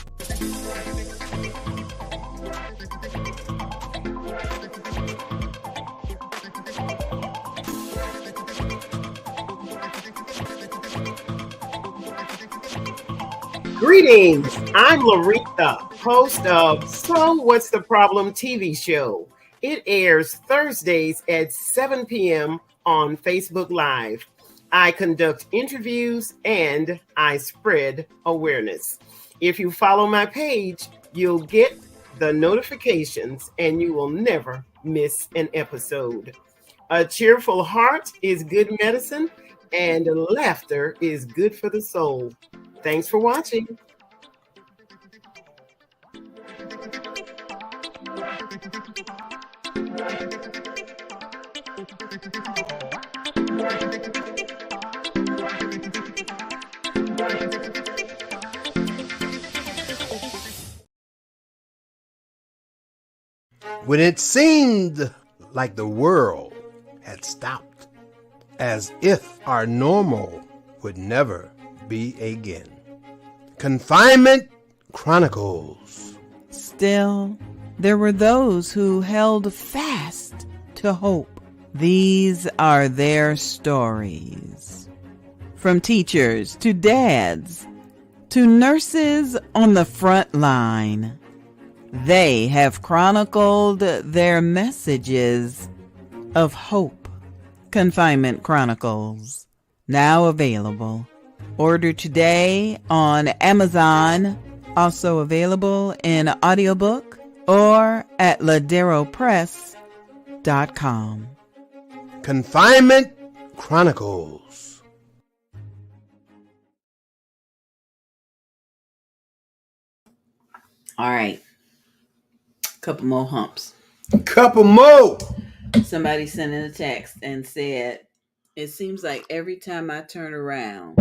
Greetings, I'm Larita, host of So What's the Problem TV show. It airs Thursdays at 7 p.m. on Facebook Live. I conduct interviews and I spread awareness. If you follow my page, you'll get the notifications and you will never miss an episode. A cheerful heart is good medicine and laughter is good for the soul. Thanks for watching. When it seemed like the world had stopped, as if our normal would never be again. Confinement Chronicles. Still, there were those who held fast to hope. These are their stories. From teachers to dads to nurses on the front line, they have chronicled their messages of hope. Confinement Chronicles, now available. Order today on Amazon, also available in audiobook or at laderopress.com. Confinement Chronicles. All right. Couple more humps. Couple more. Somebody sent in a text and said, it seems like every time I turn around.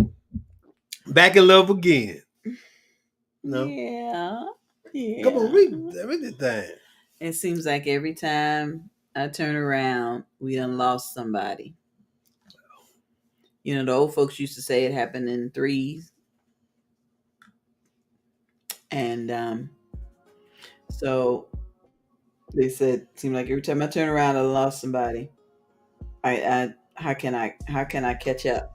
Back in love again. No? Yeah. Come on, read the thing. It seems like every time I turn around, we done lost somebody. The old folks used to say it happened in threes. And so they said, seemed like every time I turn around, I lost somebody. How can I catch up?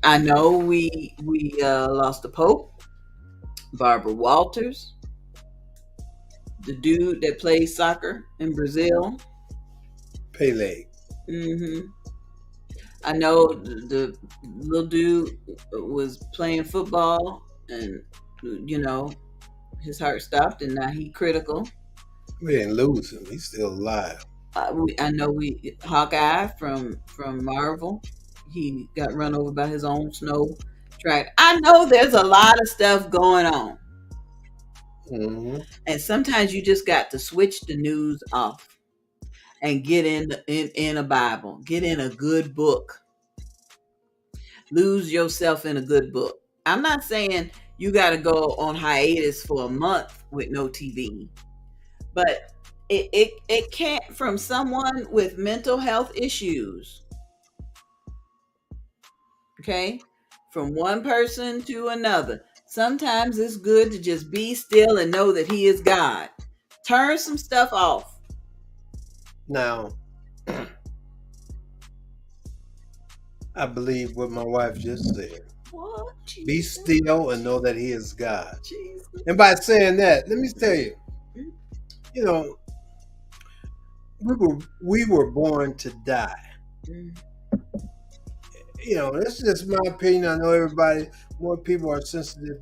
I know we lost the Pope, Barbara Walters, the dude that plays soccer in Brazil. Pele. I know the little dude was playing football, and his heart stopped, and now he critical. We didn't lose him. He's still alive. I know Hawkeye from Marvel. He got run over by his own snow track. I know there's a lot of stuff going on. And sometimes you just got to switch the news off and get in a Bible, get in a good book, lose yourself in a good book. I'm not saying you got to go on hiatus for a month with no TV, but it can't, from someone with mental health issues, okay, from one person to another. Sometimes it's good to just be still and know that He is God. Turn some stuff off. Now, I believe what my wife just said. What? Be still and know that He is God. Jesus. And by saying that, let me tell you, we were born to die. That's just my opinion. I know more people are sensitive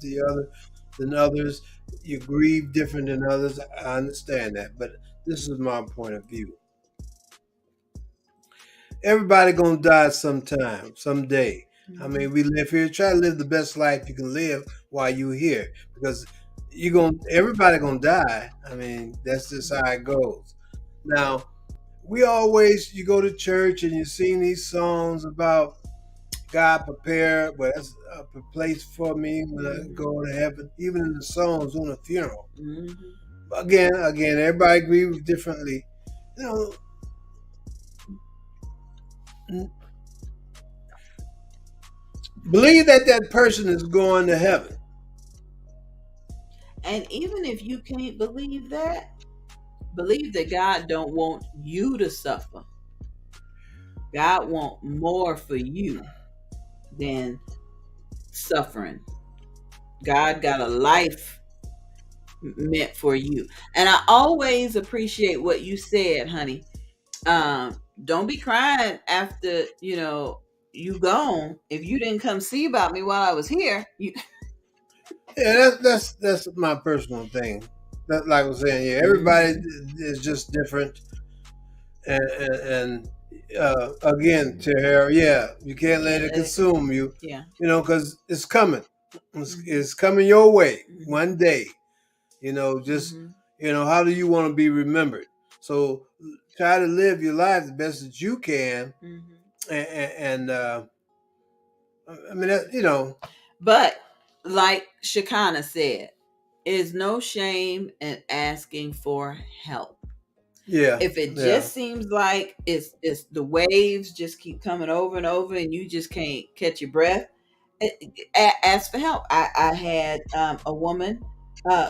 than others. You grieve different than others. I understand that, but this is my point of view. Everybody gonna die sometime, someday. I mean, we live here. Try to live the best life you can live while you're here, because everybody gonna die. I mean, that's just how it goes. Now, you go to church and you sing these songs about God prepared, but that's a place for me when I go to heaven. Even in the songs on a funeral. Again, everybody grieves differently. Believe that person is going to heaven. And even if you can't believe that, believe that God don't want you to suffer. God want more for you than suffering. God got a life meant for you. And I always appreciate what you said, honey. Don't be crying after, you gone. If you didn't come see about me while I was here, Yeah, that's my personal thing. Like I was saying, yeah, everybody is just different. And again, to her, you can't let it consume you. Yeah. Because it's coming. It's coming your way one day. How do you want to be remembered? So try to live your life the best that you can. And I mean, But like Shekinah said, is no shame in asking for help. Yeah. If it just seems like it's the waves just keep coming over and over and you just can't catch your breath, ask for help. I had a woman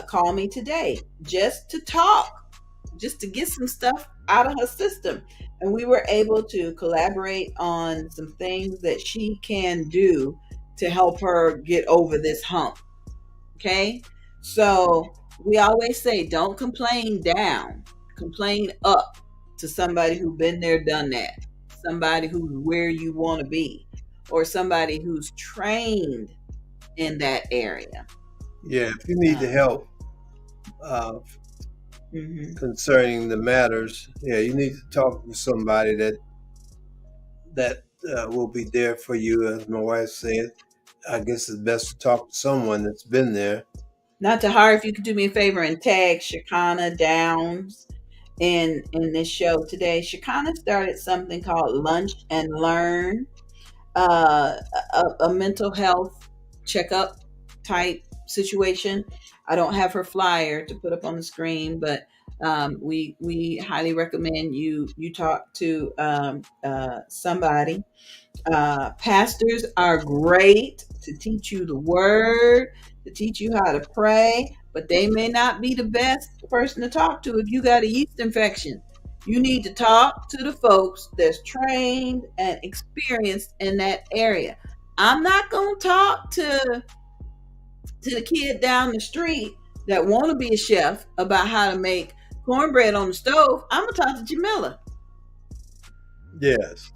call me today just to talk, just to get some stuff out of her system. And we were able to collaborate on some things that she can do to help her get over this hump. Okay? So we always say, don't complain down, complain up to somebody who's been there, done that, somebody who's where you want to be, or somebody who's trained in that area. Yeah, if you need the help concerning the matters, you need to talk to somebody that will be there for you. As my wife said, I guess it's best to talk to someone that's been there. Not to her, if you could do me a favor and tag Shekinah Downs in this show today. Shekinah started something called Lunch and Learn, a mental health checkup type situation. I don't have her flyer to put up on the screen, but We highly recommend you talk to somebody. Pastors are great to teach you the word, to teach you how to pray, but they may not be the best person to talk to if you got a yeast infection. You need to talk to the folks that's trained and experienced in that area. I'm not going to talk to the kid down the street that want to be a chef about how to make cornbread on the stove. I'm going to talk to Jamila. Yes.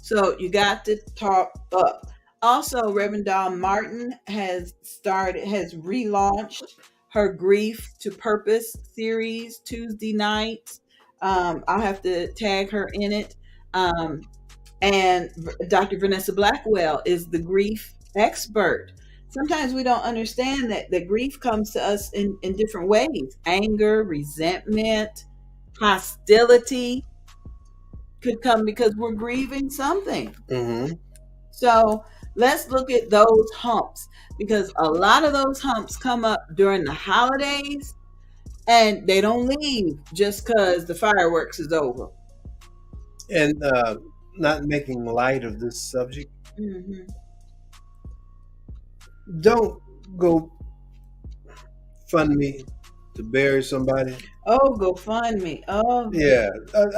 So you got to talk up. Also, Reverend Dawn Martin has relaunched her Grief to Purpose series Tuesday nights. I'll have to tag her in it. And Dr. Vanessa Blackwell is the grief expert. Sometimes we don't understand that grief comes to us in different ways. Anger, resentment, hostility could come because we're grieving something. Mm-hmm. So let's look at those humps, because a lot of those humps come up during the holidays and they don't leave just because the fireworks is over. And not making light of this subject. Mm-hmm. Don't go fund me to bury somebody. Oh, go find me. Oh, Yeah.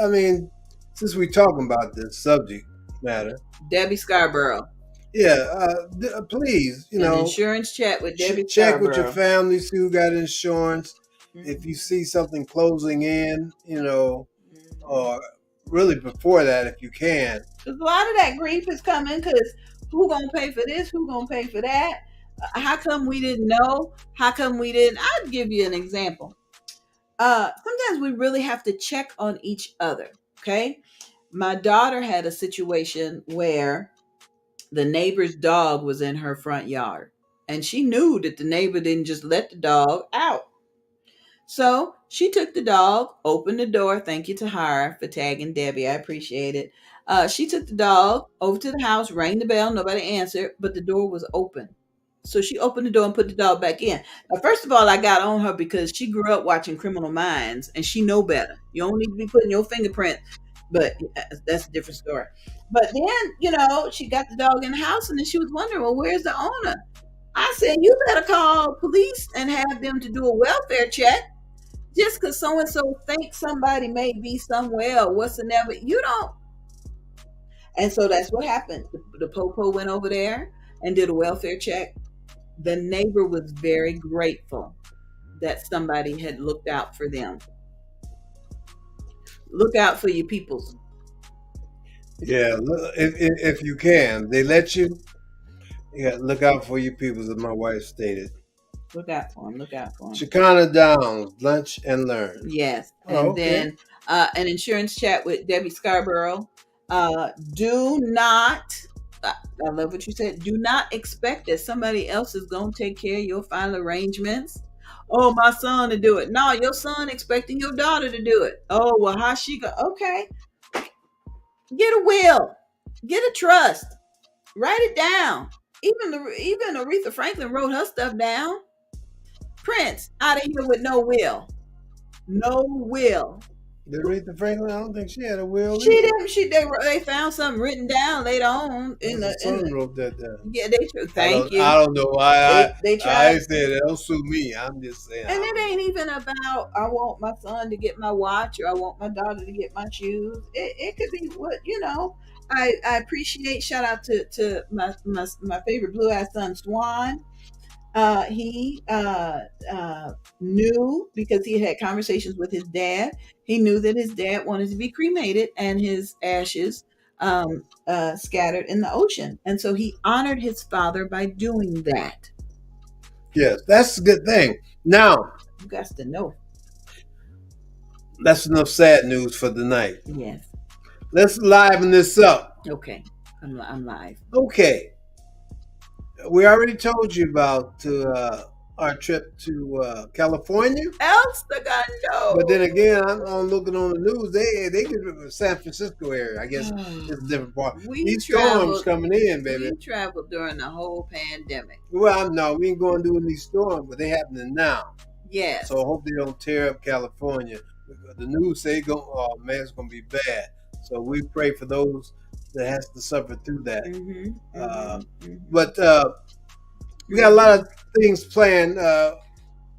I mean, since we're talking about this subject matter, Debbie Scarborough. yeah, please, An insurance chat with Debbie check Scarborough. with your family, see who got insurance. Mm-hmm. If you see something closing in, or really before that, if you can. Because a lot of that grief is coming because who gonna pay for this? Who gonna pay for that? How come we didn't know? How come we didn't? I'd give you an example. Sometimes we really have to check on each other. Okay. My daughter had a situation where the neighbor's dog was in her front yard, and she knew that the neighbor didn't just let the dog out. So she took the dog, opened the door. Thank you to her for tagging Debbie. I appreciate it. She took the dog over to the house, rang the bell. Nobody answered, but the door was open. So she opened the door and put the dog back in. Now, first of all, I got on her because she grew up watching Criminal Minds and she know better. You don't need to be putting your fingerprint, but that's a different story. But then, she got the dog in the house and then she was wondering, well, where's the owner? I said, you better call police and have them to do a welfare check. Just because so-and-so thinks somebody may be somewhere or whatsoever, you don't. And so that's what happened. The popo went over there and did a welfare check. The neighbor was very grateful that somebody had looked out for them. Look out for your peoples. Yeah, if you can. They let you. Yeah, look out for your peoples, as my wife stated. Look out for them. Look out for them. Chicana Downs, lunch and learn. Yes. And then an insurance chat with Debbie Scarborough. Do not, I love what you said, do not expect that somebody else is going to take care of your final arrangements. Oh, my son to do it. No, your son expecting your daughter to do it. Oh, well, how she go? Okay. Get a will. Get a trust. Write it down. Even Aretha Franklin wrote her stuff down. Prince out of here with no will. No will. Did Aretha Franklin? I don't think she had a will. She didn't. They found something written down later on in the. Son wrote that down. Yeah, they. Thank you. I don't know why they tried. I said don't sue me. I'm just saying. And it ain't even about I want my son to get my watch or I want my daughter to get my shoes. It could be what I appreciate. Shout out to my favorite blue-eyed son Swan. He knew, because he had conversations with his dad. He knew that his dad wanted to be cremated and his ashes scattered in the ocean. And so he honored his father by doing that. Yes, that's a good thing. Now, you got to know. That's enough sad news for the night. Yes. Let's liven this up. Okay. I'm live. Okay. We already told you about our trip to California. El Segundo. But then again, I'm looking on the news. They get the San Francisco area. I guess it's a different part. These storms coming in, baby. We traveled during the whole pandemic. Well, no, we ain't going doing these storms, but they happening now. Yes. So I hope they don't tear up California. The news say oh man, it's gonna be bad. So we pray for those that has to suffer through that. But we got a lot of things planned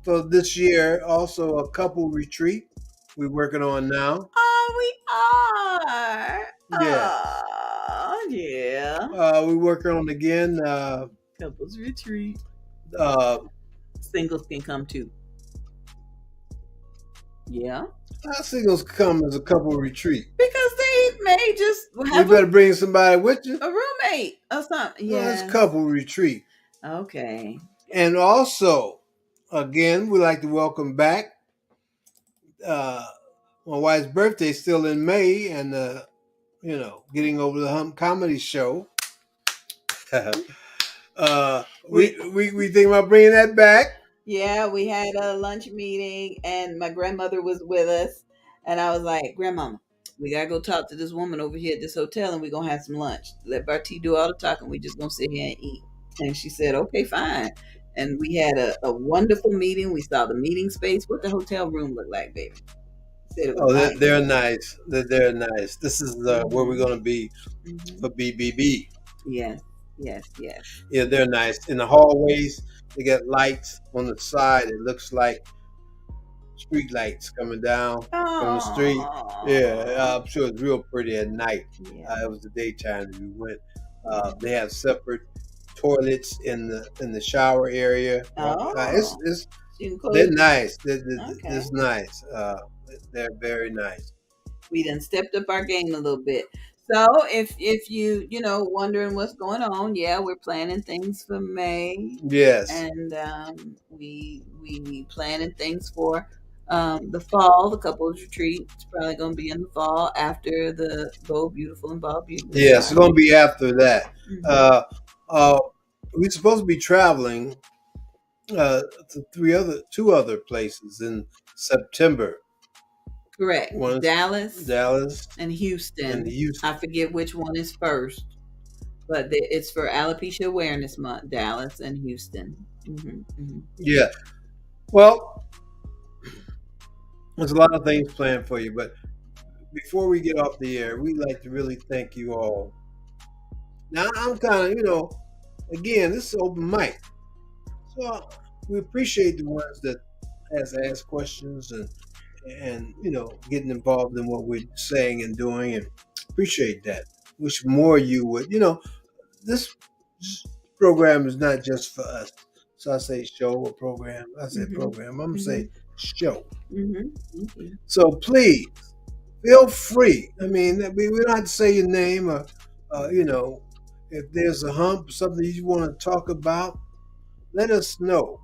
for this year. Also, a couple retreat we're working on now. Oh, we are. Yeah. Oh, yeah. We're working on again. Couples retreat. Singles can come too. Yeah. Singles come as a couple retreat. Because they may just have you better bring somebody with you. A roommate or something. Yeah. Well, it's couple retreat. Okay. And also, again, we like to welcome back. My wife's birthday is still in May, and getting over the Hump comedy show. we think about bringing that back. Yeah, we had a lunch meeting, and my grandmother was with us, and I was like, "Grandmama, we gotta go talk to this woman over here at this hotel, and we're gonna have some lunch. Let Bartee do all the talking. We just gonna sit here and eat." And she said, "Okay, fine." And we had a wonderful meeting. We saw the meeting space. What the hotel room looked like, baby? Nice. They're nice. They're nice. This is where we're going to be for BBB. Yes. Yeah, they're nice. In the hallways, they got lights on the side. It looks like street lights coming down from the street. Yeah, I'm sure it's real pretty at night. Yeah. It was the daytime that we went. They have separate toilets in the shower area. They're nice. It's nice. They're very nice. We done stepped up our game a little bit. So if you wondering what's going on, yeah, we're planning things for May. Yes. And we planning things for the fall. The couples retreat. It's probably going to be in the fall after the Bold, Beautiful, and Bald Beautiful. Yes, it's going to be after that. We're supposed to be traveling to two other places in September. Correct. Dallas, and Houston. I forget which one is first, but it's for Alopecia Awareness Month. Dallas and Houston. Yeah. Well, there's a lot of things planned for you, but before we get off the air, we'd like to really thank you all. Now, I'm kind of, again, this is open mic, so we appreciate the ones that has asked questions and getting involved in what we're saying and doing, and appreciate that. Wish more you would. This program is not just for us. So I say show or program. I say program. I'm going to say show. So please, feel free. I mean, we don't have to say your name or, if there's a hump or something you want to talk about, let us know.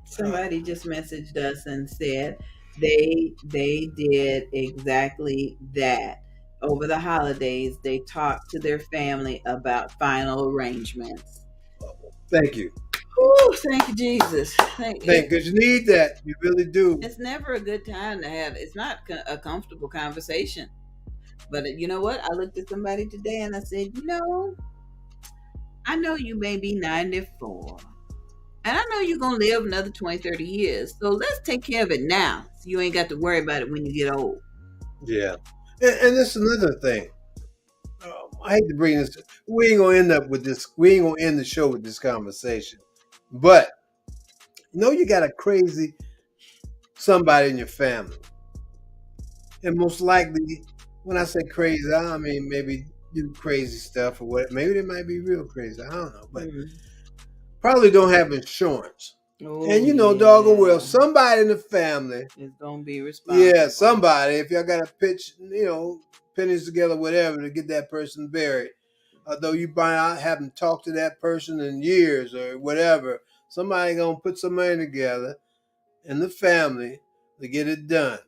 Somebody just messaged us and said, They did exactly that. Over the holidays, they talked to their family about final arrangements. Thank you. Ooh, thank you, Jesus. Thank you. Because you need that. You really do. It's never a good time to have. It's not a comfortable conversation. But you know what? I looked at somebody today and I said, I know you may be 94. And I know you're going to live another 20, 30 years. So let's take care of it now. So you ain't got to worry about it when you get old. Yeah. And that's another thing. I hate to bring this. We ain't going to end up with this. We ain't going to end the show with this conversation. But, you got a crazy somebody in your family. And most likely, when I say crazy, I mean maybe do crazy stuff or what. Maybe they might be real crazy. I don't know. But probably don't have insurance. And doggone well, somebody in the family is gonna be responsible. Yeah, somebody. If y'all got to pitch, pennies together, whatever, to get that person buried. Although you haven't talked to that person in years or whatever, somebody gonna put some money together in the family to get it done.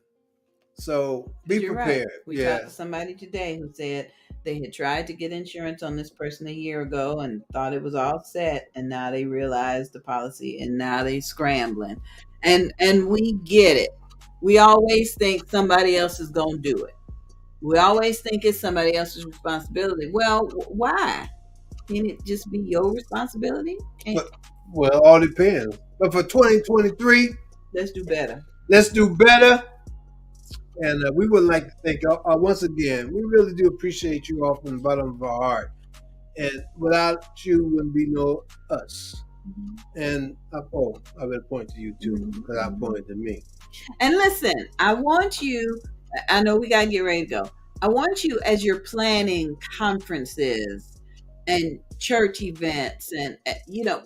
So be prepared. Right. We talked to somebody today who said they had tried to get insurance on this person a year ago and thought it was all set, and now they realized the policy, and now they scrambling. And we get it. We always think somebody else is going to do it. We always think it's somebody else's responsibility. Well, why? Can it just be your responsibility? Well, all depends. But for 2023, Let's do better. Let's do better. And we would like to thank once again. We really do appreciate you all from the bottom of our heart. And without you, wouldn't be no us. And I better point to you too, because I pointed to me. And listen, I want you. I know we gotta get ready to go. I want you, as you're planning conferences and church events, and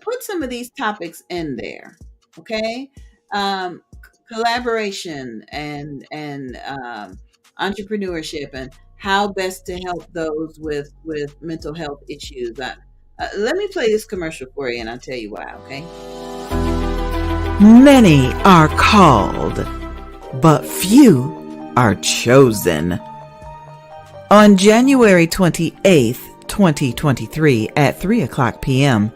put some of these topics in there. Okay, collaboration and entrepreneurship, and how best to help those with mental health issues. Let me play this commercial for you, and I'll tell you why. Okay. Many are called, but few are chosen. On January 28th, 2023 at 3 o'clock p.m.,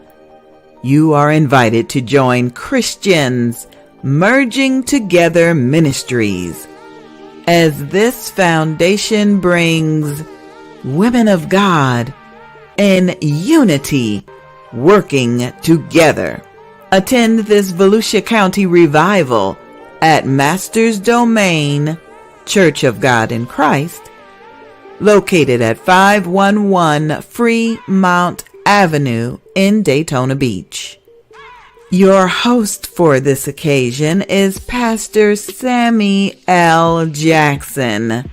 you are invited to join Christians Merging Together Ministries, as this foundation brings women of God in unity working together. Attend this Volusia County revival at Master's Domain Church of God in Christ, located at 511 Fremont Avenue in Daytona Beach. Your host for this occasion is Pastor Sammy L. Jackson,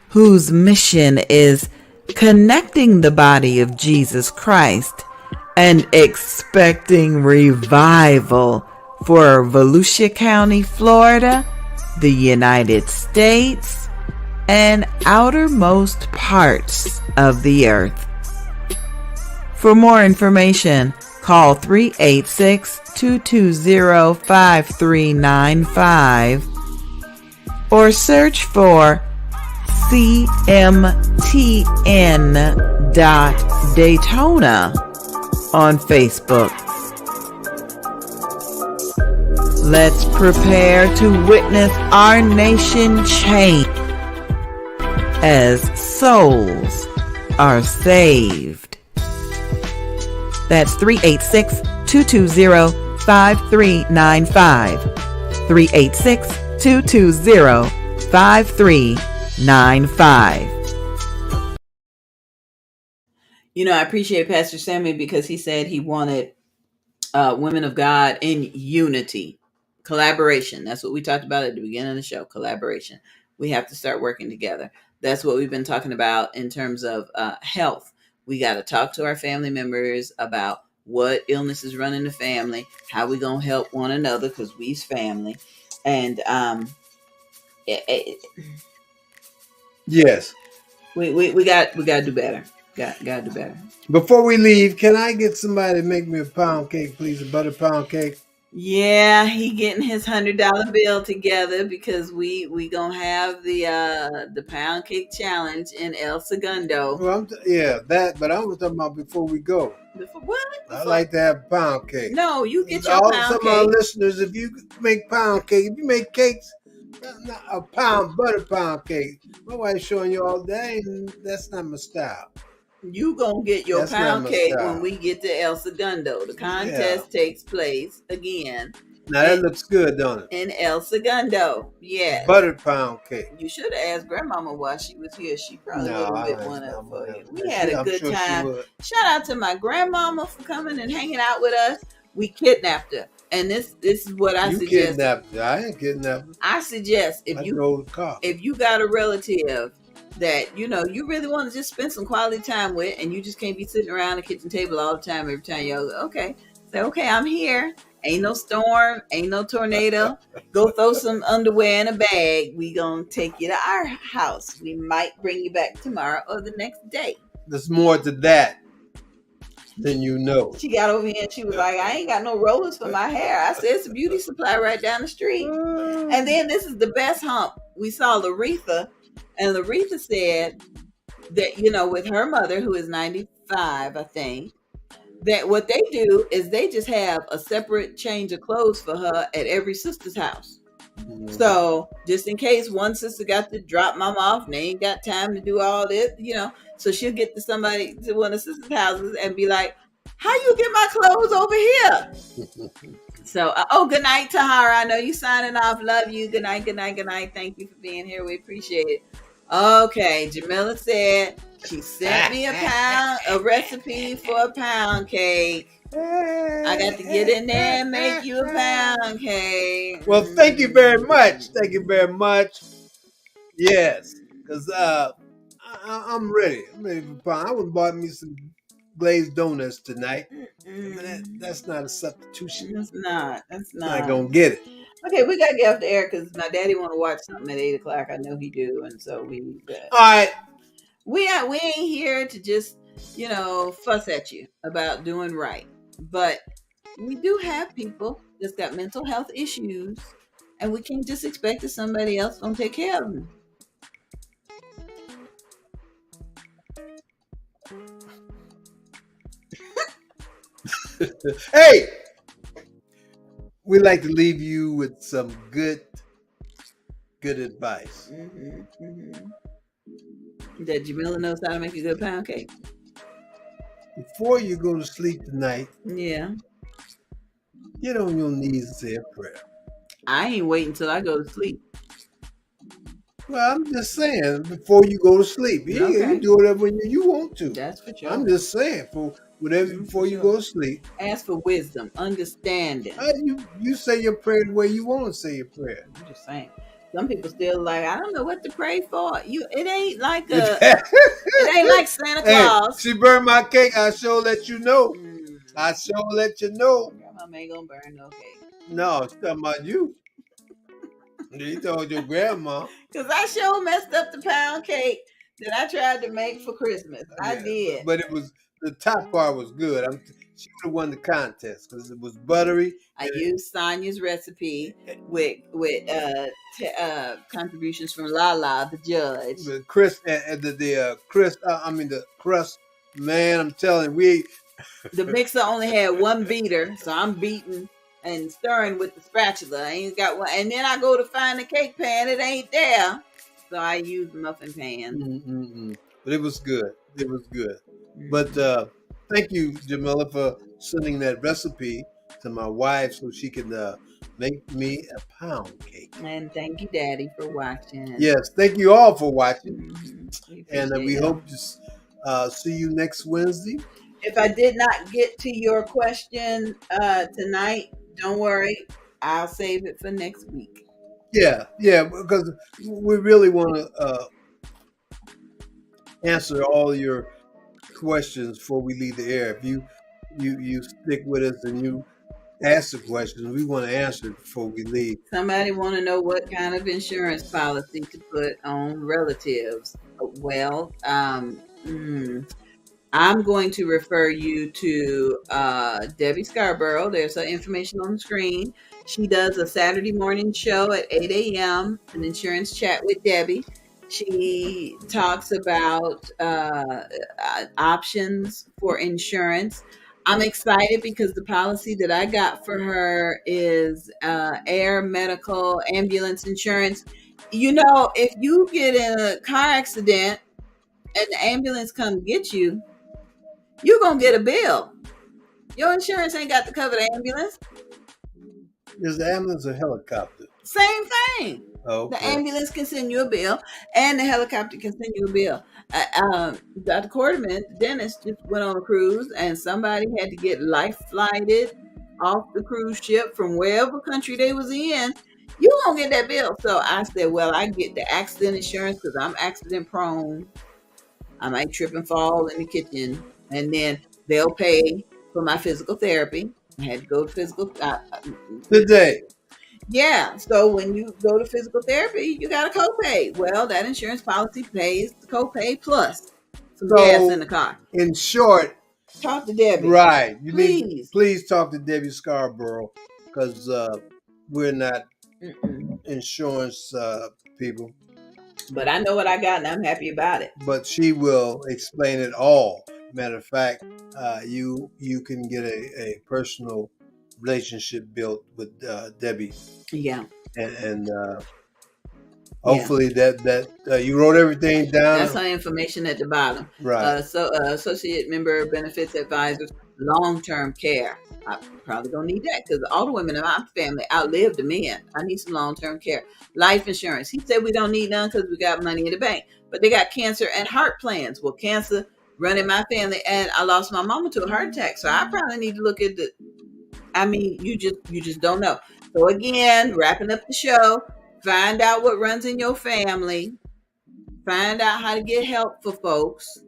whose mission is connecting the body of Jesus Christ and expecting revival for Volusia County, Florida, the United States, and outermost parts of the earth. For more information, call 386-220-5395 or search for cmtn.daytona on Facebook. Let's prepare to witness our nation change as souls are saved. That's 386-220-5395. 386-220-5395. I appreciate Pastor Sammy because he said he wanted women of God in unity, collaboration. That's what we talked about at the beginning of the show. Collaboration. We have to start working together. That's what we've been talking about in terms of health. We got to talk to our family members about what illnesses run in the family, how we gonna help one another because we's family, and yes, we got to do better. Got to do better. Before we leave, can I get somebody to make me a pound cake, please? A butter pound cake. Yeah, he getting his $100 bill together because we gonna have the pound cake challenge in El Segundo. Well, but I was talking about before we go. Before what? I like to have pound cake. No, you get your pound some cake. of our listeners, if you make pound cake, if you make cakes, not a butter pound cake. My wife's showing you all day, and that's not my style. You gonna get your pound cake when we get to El Segundo. The contest takes place again. Now that looks good, don't it? In El Segundo, yes. Buttered pound cake. You should have asked Grandmama while she was here. She probably would have whipped one up for you. We had a good time. Shout out to my grandmama for coming and hanging out with us. We kidnapped her. And this is what I suggest. You kidnapped her. I ain't kidnapped her. I suggest if you got a relative that you really want to just spend some quality time with, and you just can't be sitting around the kitchen table all the time every time y'all go, okay, I'm here. Ain't no storm, ain't no tornado. Go throw some underwear in a bag. We gonna take you to our house. We might bring you back tomorrow or the next day. There's more to that than you know. She got over here and she was like, I ain't got no rollers for my hair. I said, it's a beauty supply right down the street. And then this is the best hump. We saw Laretha, and Laretha said that, with her mother, who is 95, I think, that what they do is they just have a separate change of clothes for her at every sister's house. Mm-hmm. So just in case one sister got to drop mom off and they ain't got time to do all this, so she'll get to one of the sisters' houses and be like, How you get my clothes over here? So, good night, Tahara. I know you signing off. Love you. Good night, good night, good night. Thank you for being here. We appreciate it. Okay, Jamila said she sent me a recipe for a pound cake. I got to get in there and make you a pound cake. Well, thank you very much. Thank you very much. Yes, because I'm ready. I'm ready for pound. I would bought me some glazed donuts tonight. That's not a substitution. That's not. Not gonna get it. Okay, we gotta get off the air because my daddy want to watch something at 8 o'clock. I know he do, and so we need that. All right. We ain't here to just fuss at you about doing right, but we do have people that's got mental health issues, and we can't just expect that somebody else gonna take care of them. Hey, we like to leave you with some good advice. That Jamila knows how to make a good pound cake. Before you go to sleep tonight, Yeah, get on your knees and say a prayer. I ain't waiting till I go to sleep. Well, I'm just saying, before you go to sleep, you do whatever when you want to. That's for sure. I'm just saying, before you go to sleep. Ask for wisdom, understanding. You say your prayer the way you want to say your prayer. I'm just saying. Some people still like, I don't know what to pray for. It ain't like Santa Claus. Hey, she burned my cake. I sure let you know. I sure let you know. Grandma ain't gonna burn no cake. No, it's talking about you. You told your grandma. Because I sure messed up the pound cake that I tried to make for Christmas. Yeah, I did. But the top part was good. She would have won the contest because it was buttery. I used Sonia's recipe with contributions from Lala, the judge. The crust and the crust. Man, I'm telling you, the mixer only had one beater, so I'm beating and stirring with the spatula. I ain't got one, and then I go to find the cake pan. It ain't there, so I used muffin pan. But it was good. It was good. But thank you, Jamila, for sending that recipe to my wife so she can make me a pound cake. And thank you, Daddy, for watching. Yes, thank you all for watching. And we hope to see you next Wednesday. If I did not get to your question tonight, don't worry. I'll save it for next week. Yeah, because we really want to answer all your questions before we leave the air. If you stick with us and you ask the questions, we want to answer it before we leave. Somebody want to know what kind of insurance policy to put on relatives. Well, I'm going to refer you to Debbie Scarborough. There's some information on the screen. She does a Saturday morning show at 8 a.m., an insurance chat with Debbie. She talks about options for insurance. I'm excited because the policy that I got for her is air, medical, ambulance insurance. If you get in a car accident and the ambulance come get you, you're going to get a bill. Your insurance ain't got to cover the ambulance. Is the ambulance a helicopter? Same thing. Okay. The ambulance can send you a bill and the helicopter can send you a bill. Dr. Quarterman, the dentist, just went on a cruise and somebody had to get life flighted off the cruise ship from wherever country they was in. You won't get that bill. So I said, well, I get the accident insurance because I'm accident prone. I might trip and fall in the kitchen. And then they'll pay for my physical therapy. I had to go to physical today. Yeah. So when you go to physical therapy, you got a copay. Well, that insurance policy pays the copay plus some gas in the car. In short, talk to Debbie. Right. Please talk to Debbie Scarborough because we're not insurance people. But I know what I got and I'm happy about it. But she will explain it all. Matter of fact, you can get a personal relationship built with Debbie. Yeah. And hopefully that you wrote everything down. That's her information at the bottom. Right. So associate member benefits advisors. Long-term care. I probably gonna need that because all the women in my family outlived the men. I need some long-term care. Life insurance. He said we don't need none because we got money in the bank. But they got cancer and heart plans. Well, cancer run in my family, and I lost my mama to a heart attack. So I probably need to look at the. I mean, you just don't know. So again, wrapping up the show, find out what runs in your family. Find out how to get help for folks.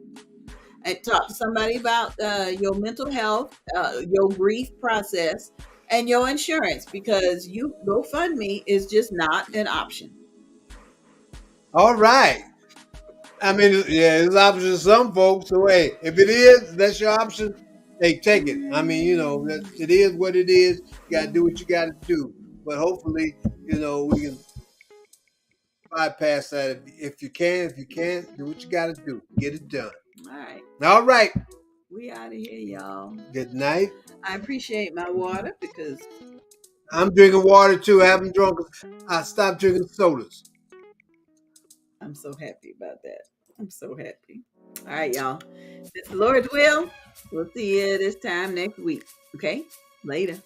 And talk to somebody about your mental health, your grief process, and your insurance because GoFundMe is just not an option. All right. I mean, yeah, it's option to some folks. So hey, if it is, that's your option. Hey, take it. I mean, it is what it is. You gotta do what you gotta do. But hopefully, we can bypass that if you can. If you can't, do what you gotta do. Get it done. All right. All right. We out of here, y'all. Good night. I appreciate my water because I'm drinking water too. I haven't drunk. I stopped drinking sodas. I'm so happy about that. I'm so happy. All right, y'all. If it's the Lord's will, we'll see you this time next week. Okay? Later.